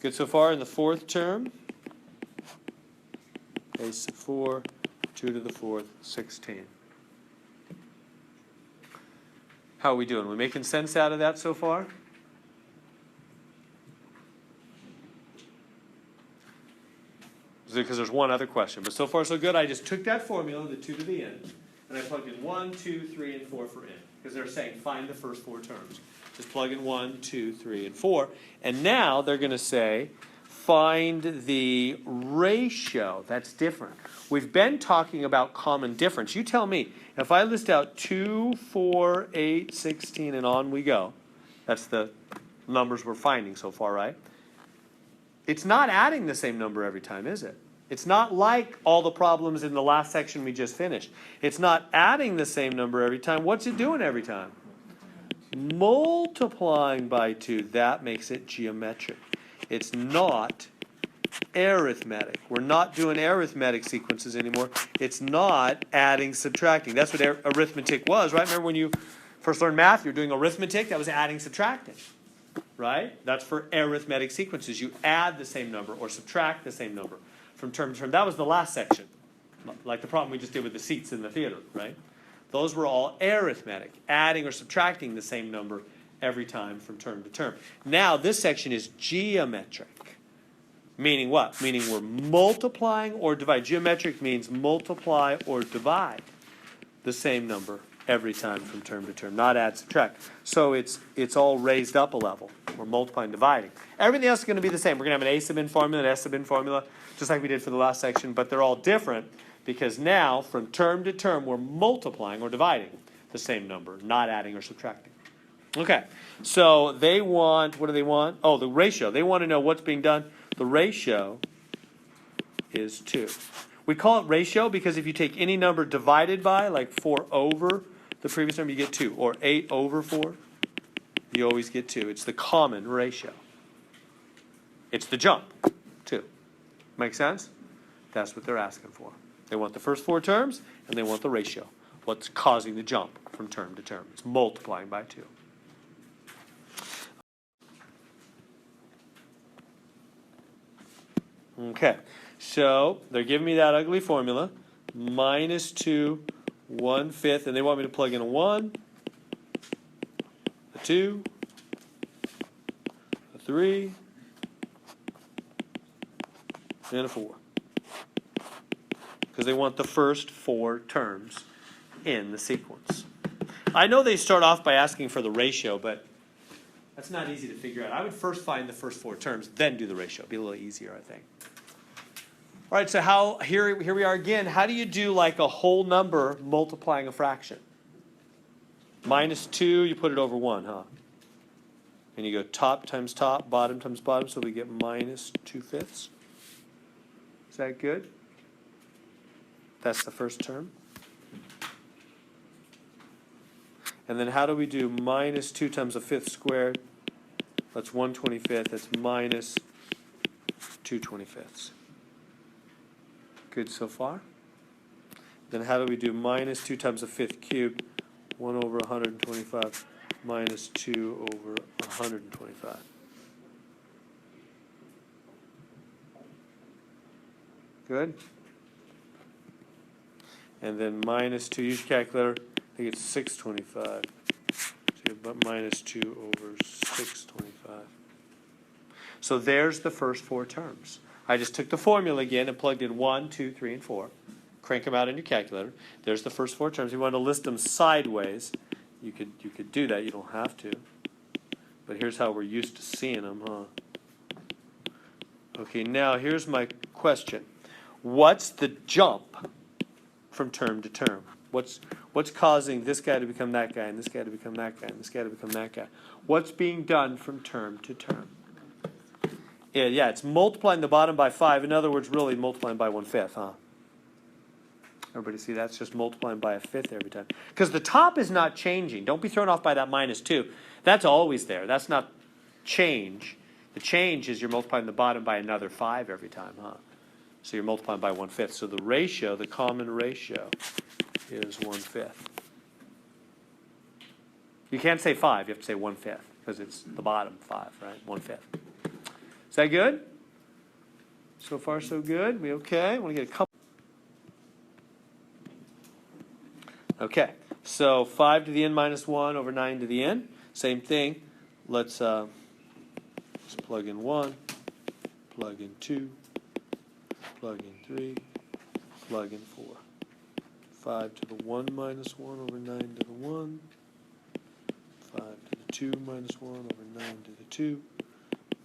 Good so far? In the fourth term, a sub 4, 2 to the fourth, 16. How are we doing? We making sense out of that so far? Because there's one other question. But so far so good. I just took that formula, the 2 to the n, and I plugged in 1, 2, 3, and 4 for n. Because they're saying find the first 4 terms. Just plug in 1, 2, 3, and 4. And now they're going to say find the ratio. That's different. We've been talking about common difference. You tell me, if I list out 2, 4, 8, 16, and on we go, that's the numbers we're finding so far, right? It's not adding the same number every time, is it? It's not like all the problems in the last section we just finished. It's not adding the same number every time. What's it doing every time? Multiplying by 2. That makes it geometric. It's not arithmetic. We're not doing arithmetic sequences anymore. It's not adding, subtracting. That's what arithmetic was, right? Remember when you first learned math, you're doing arithmetic? That was adding, subtracting. Right? That's for arithmetic sequences. You add the same number or subtract the same number from term to term. That was the last section. Like the problem we just did with the seats in the theater, right? Those were all arithmetic, adding or subtracting the same number every time from term to term. Now this section is geometric. Meaning what? Meaning we're multiplying or divide. Geometric means multiply or divide the same number every time from term to term, not add, subtract. So it's all raised up a level. We're multiplying, dividing. Everything else is going to be the same. We're going to have an a sub n formula, an s sub n formula, just like we did for the last section, but they're all different because now from term to term we're multiplying or dividing the same number, not adding or subtracting. Okay, so they want, what do they want? Oh, the ratio. They want to know what's being done. The ratio is 2. We call it ratio because if you take any number divided by, like 4 over the previous number, you get 2. Or 8 over 4, you always get 2. It's the common ratio. It's the jump, 2. Make sense? That's what they're asking for. They want the first 4 terms, and they want the ratio. What's causing the jump from term to term? It's multiplying by 2. Okay, so they're giving me that ugly formula, minus 2, 1/5, and they want me to plug in a 1, a 2, a 3, and a 4. Because they want the first 4 terms in the sequence. I know they start off by asking for the ratio, but that's not easy to figure out. I would first find the first 4 terms, then do the ratio. It'd be a little easier, I think. All right, so here we are again. How do you do like a whole number multiplying a fraction? Minus 2, you put it over 1, huh? And you go top times top, bottom times bottom, so we get minus 2/5. Is that good? That's the first term. And then how do we do minus 2 times a 5th squared? That's 1/25. That's minus 2/25. Good so far? Then how do we do minus 2 times a 5th cubed? 1 over 125 minus 2 over 125. Good? And then minus 2, use your calculator, I think it's 625. So you have minus 2 over 625. So there's the first 4 terms. I just took the formula again and plugged in 1, 2, 3, and 4. Crank them out in your calculator. There's the first 4 terms. If you want to list them sideways, you could do that. You don't have to. But here's how we're used to seeing them, huh? Okay, now here's my question. What's the jump from term to term? What's causing this guy to become that guy, and this guy to become that guy, and this guy to become that guy? What's being done from term to term? Yeah, it's multiplying the bottom by 5. In other words, really multiplying by 1/5, huh? Everybody see that? It's just multiplying by 1/5 every time. Because the top is not changing. Don't be thrown off by that minus 2. That's always there. That's not change. The change is you're multiplying the bottom by another 5 every time, huh? So you're multiplying by 1/5. So the ratio, the common ratio, is 1/5. You can't say 5. You have to say 1/5 because it's the bottom 5, right? 1/5. Is that good? So far, so good. We okay? I want to get a couple. Okay. So 5 to the n minus 1 over 9 to the n. Same thing. Let's plug in 1, plug in 2, plug in 3, plug in 4. 5 to the 1 minus 1 over 9 to the 1. 5 to the 2 minus 1 over 9 to the 2.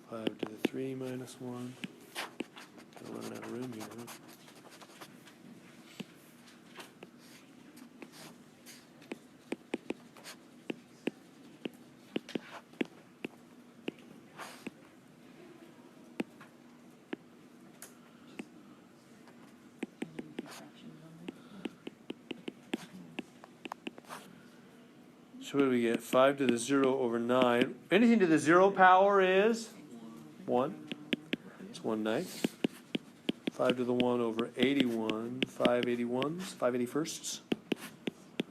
5 to the 3 minus 1. Kind of running out of room here, huh? So what do we get? 5 to the 0 over 9. Anything to the 0 power is 1. It's 1/9. 5 to the 1 over 81. 5 81s. 5 81sts.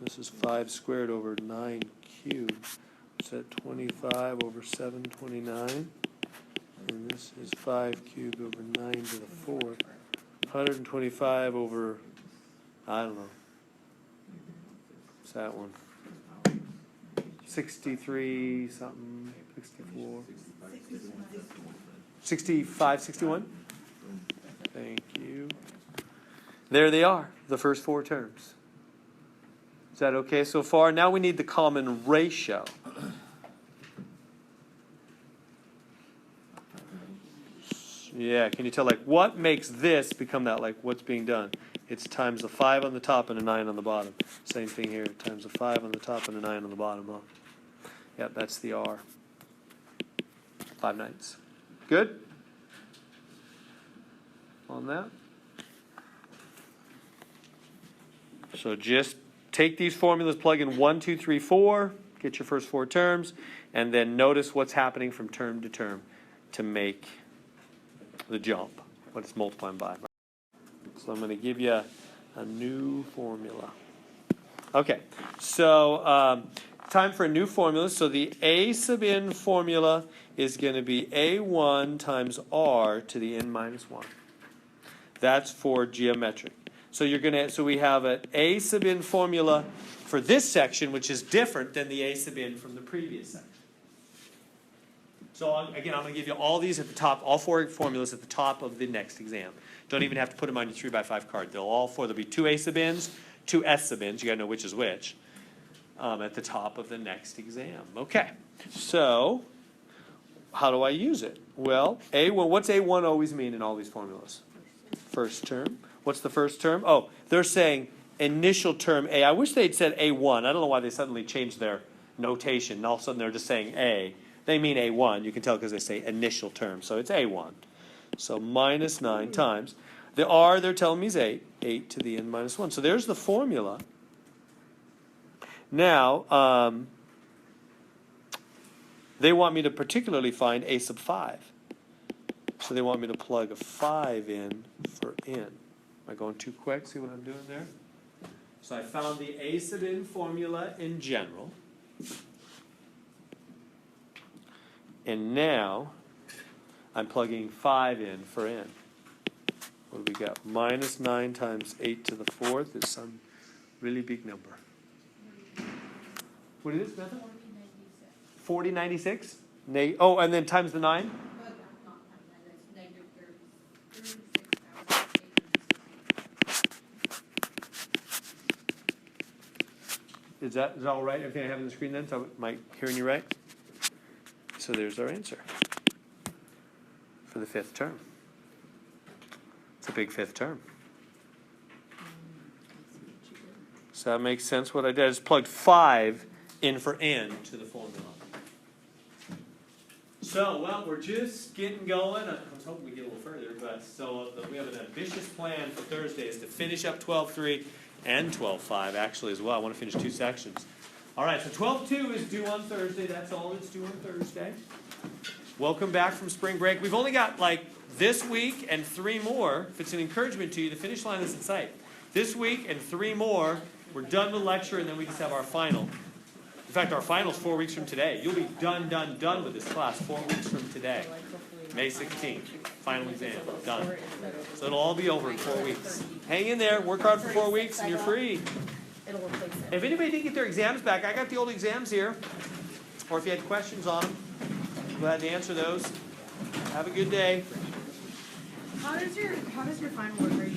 This is 5 squared over 9 cubed. It's at 25 over 729. And this is 5 cubed over 9 to the 4th. 125 over, I don't know. What's that one? 63 something, 64, 65, 61. Thank you. There they are, the first 4 terms. Is that okay so far? Now we need the common ratio. Yeah, can you tell, like, what makes this become that? Like, what's being done? It's times the 5 on the top and a 9 on the bottom. Same thing here, times the 5 on the top and a 9 on the bottom, huh? Yep, that's the R. 5/9. Good? On that? So just take these formulas, plug in 1, 2, 3, 4, get your first 4 terms, and then notice what's happening from term to term to make the jump, what it's multiplying by. So I'm going to give you a new formula. Okay, so time for a new formula. So the a sub n formula is going to be a1 times r to the n minus 1. That's for geometric. So we have an a sub n formula for this section, which is different than the a sub n from the previous section. So again, I'm going to give you all these at the top, all 4 formulas at the top of the next exam. Don't even have to put them on your 3x5 card. There'll be 2 a sub n's, 2 s sub n's. You got to know which is which. At the top of the next exam. Okay, so how do I use it? Well, what's A1 always mean in all these formulas? First term. What's the first term? Oh, they're saying initial term A. I wish they'd said A1. I don't know why they suddenly changed their notation. And all of a sudden they're just saying A. They mean A1. You can tell because they say initial term. So it's A1. So minus 9 times. The R they're telling me is 8. 8 to the n minus 1. So there's the formula. Now, they want me to particularly find a sub 5. So they want me to plug a 5 in for n. Am I going too quick? See what I'm doing there? So I found the a sub n formula in general. And now, I'm plugging 5 in for n. What do we got? Minus 9 times 8 to the 4th is some really big number. What is it, Samantha? 4096. Oh, and then times the 9? Is that all right? Everything I have on the screen then? So am I hearing you right? So there's our answer for the 5th term. It's a big 5th term. So that makes sense. What I did is plugged 5 in for n to the formula. So, well, we're just getting going. I was hoping we'd get a little further, but we have an ambitious plan for Thursday is to finish up 12.3 and 12.5 actually as well. I want to finish 2 sections. All right, so 12.2 is due on Thursday. That's all that's due on Thursday. Welcome back from spring break. We've only got like this week and 3 more. If it's an encouragement to you, the finish line is in sight. This week and 3 more. We're done with lecture, and then we just have our final. In fact, our final's 4 weeks from today. You'll be done with this class 4 weeks from today. May 16th, final exam, done. So it'll all be over in 4 weeks. Hang in there, work hard for 4 weeks, and you're free. If anybody didn't get their exams back, I got the old exams here. Or if you had questions on them, I'm glad to answer those. Have a good day. How does your final work? Are you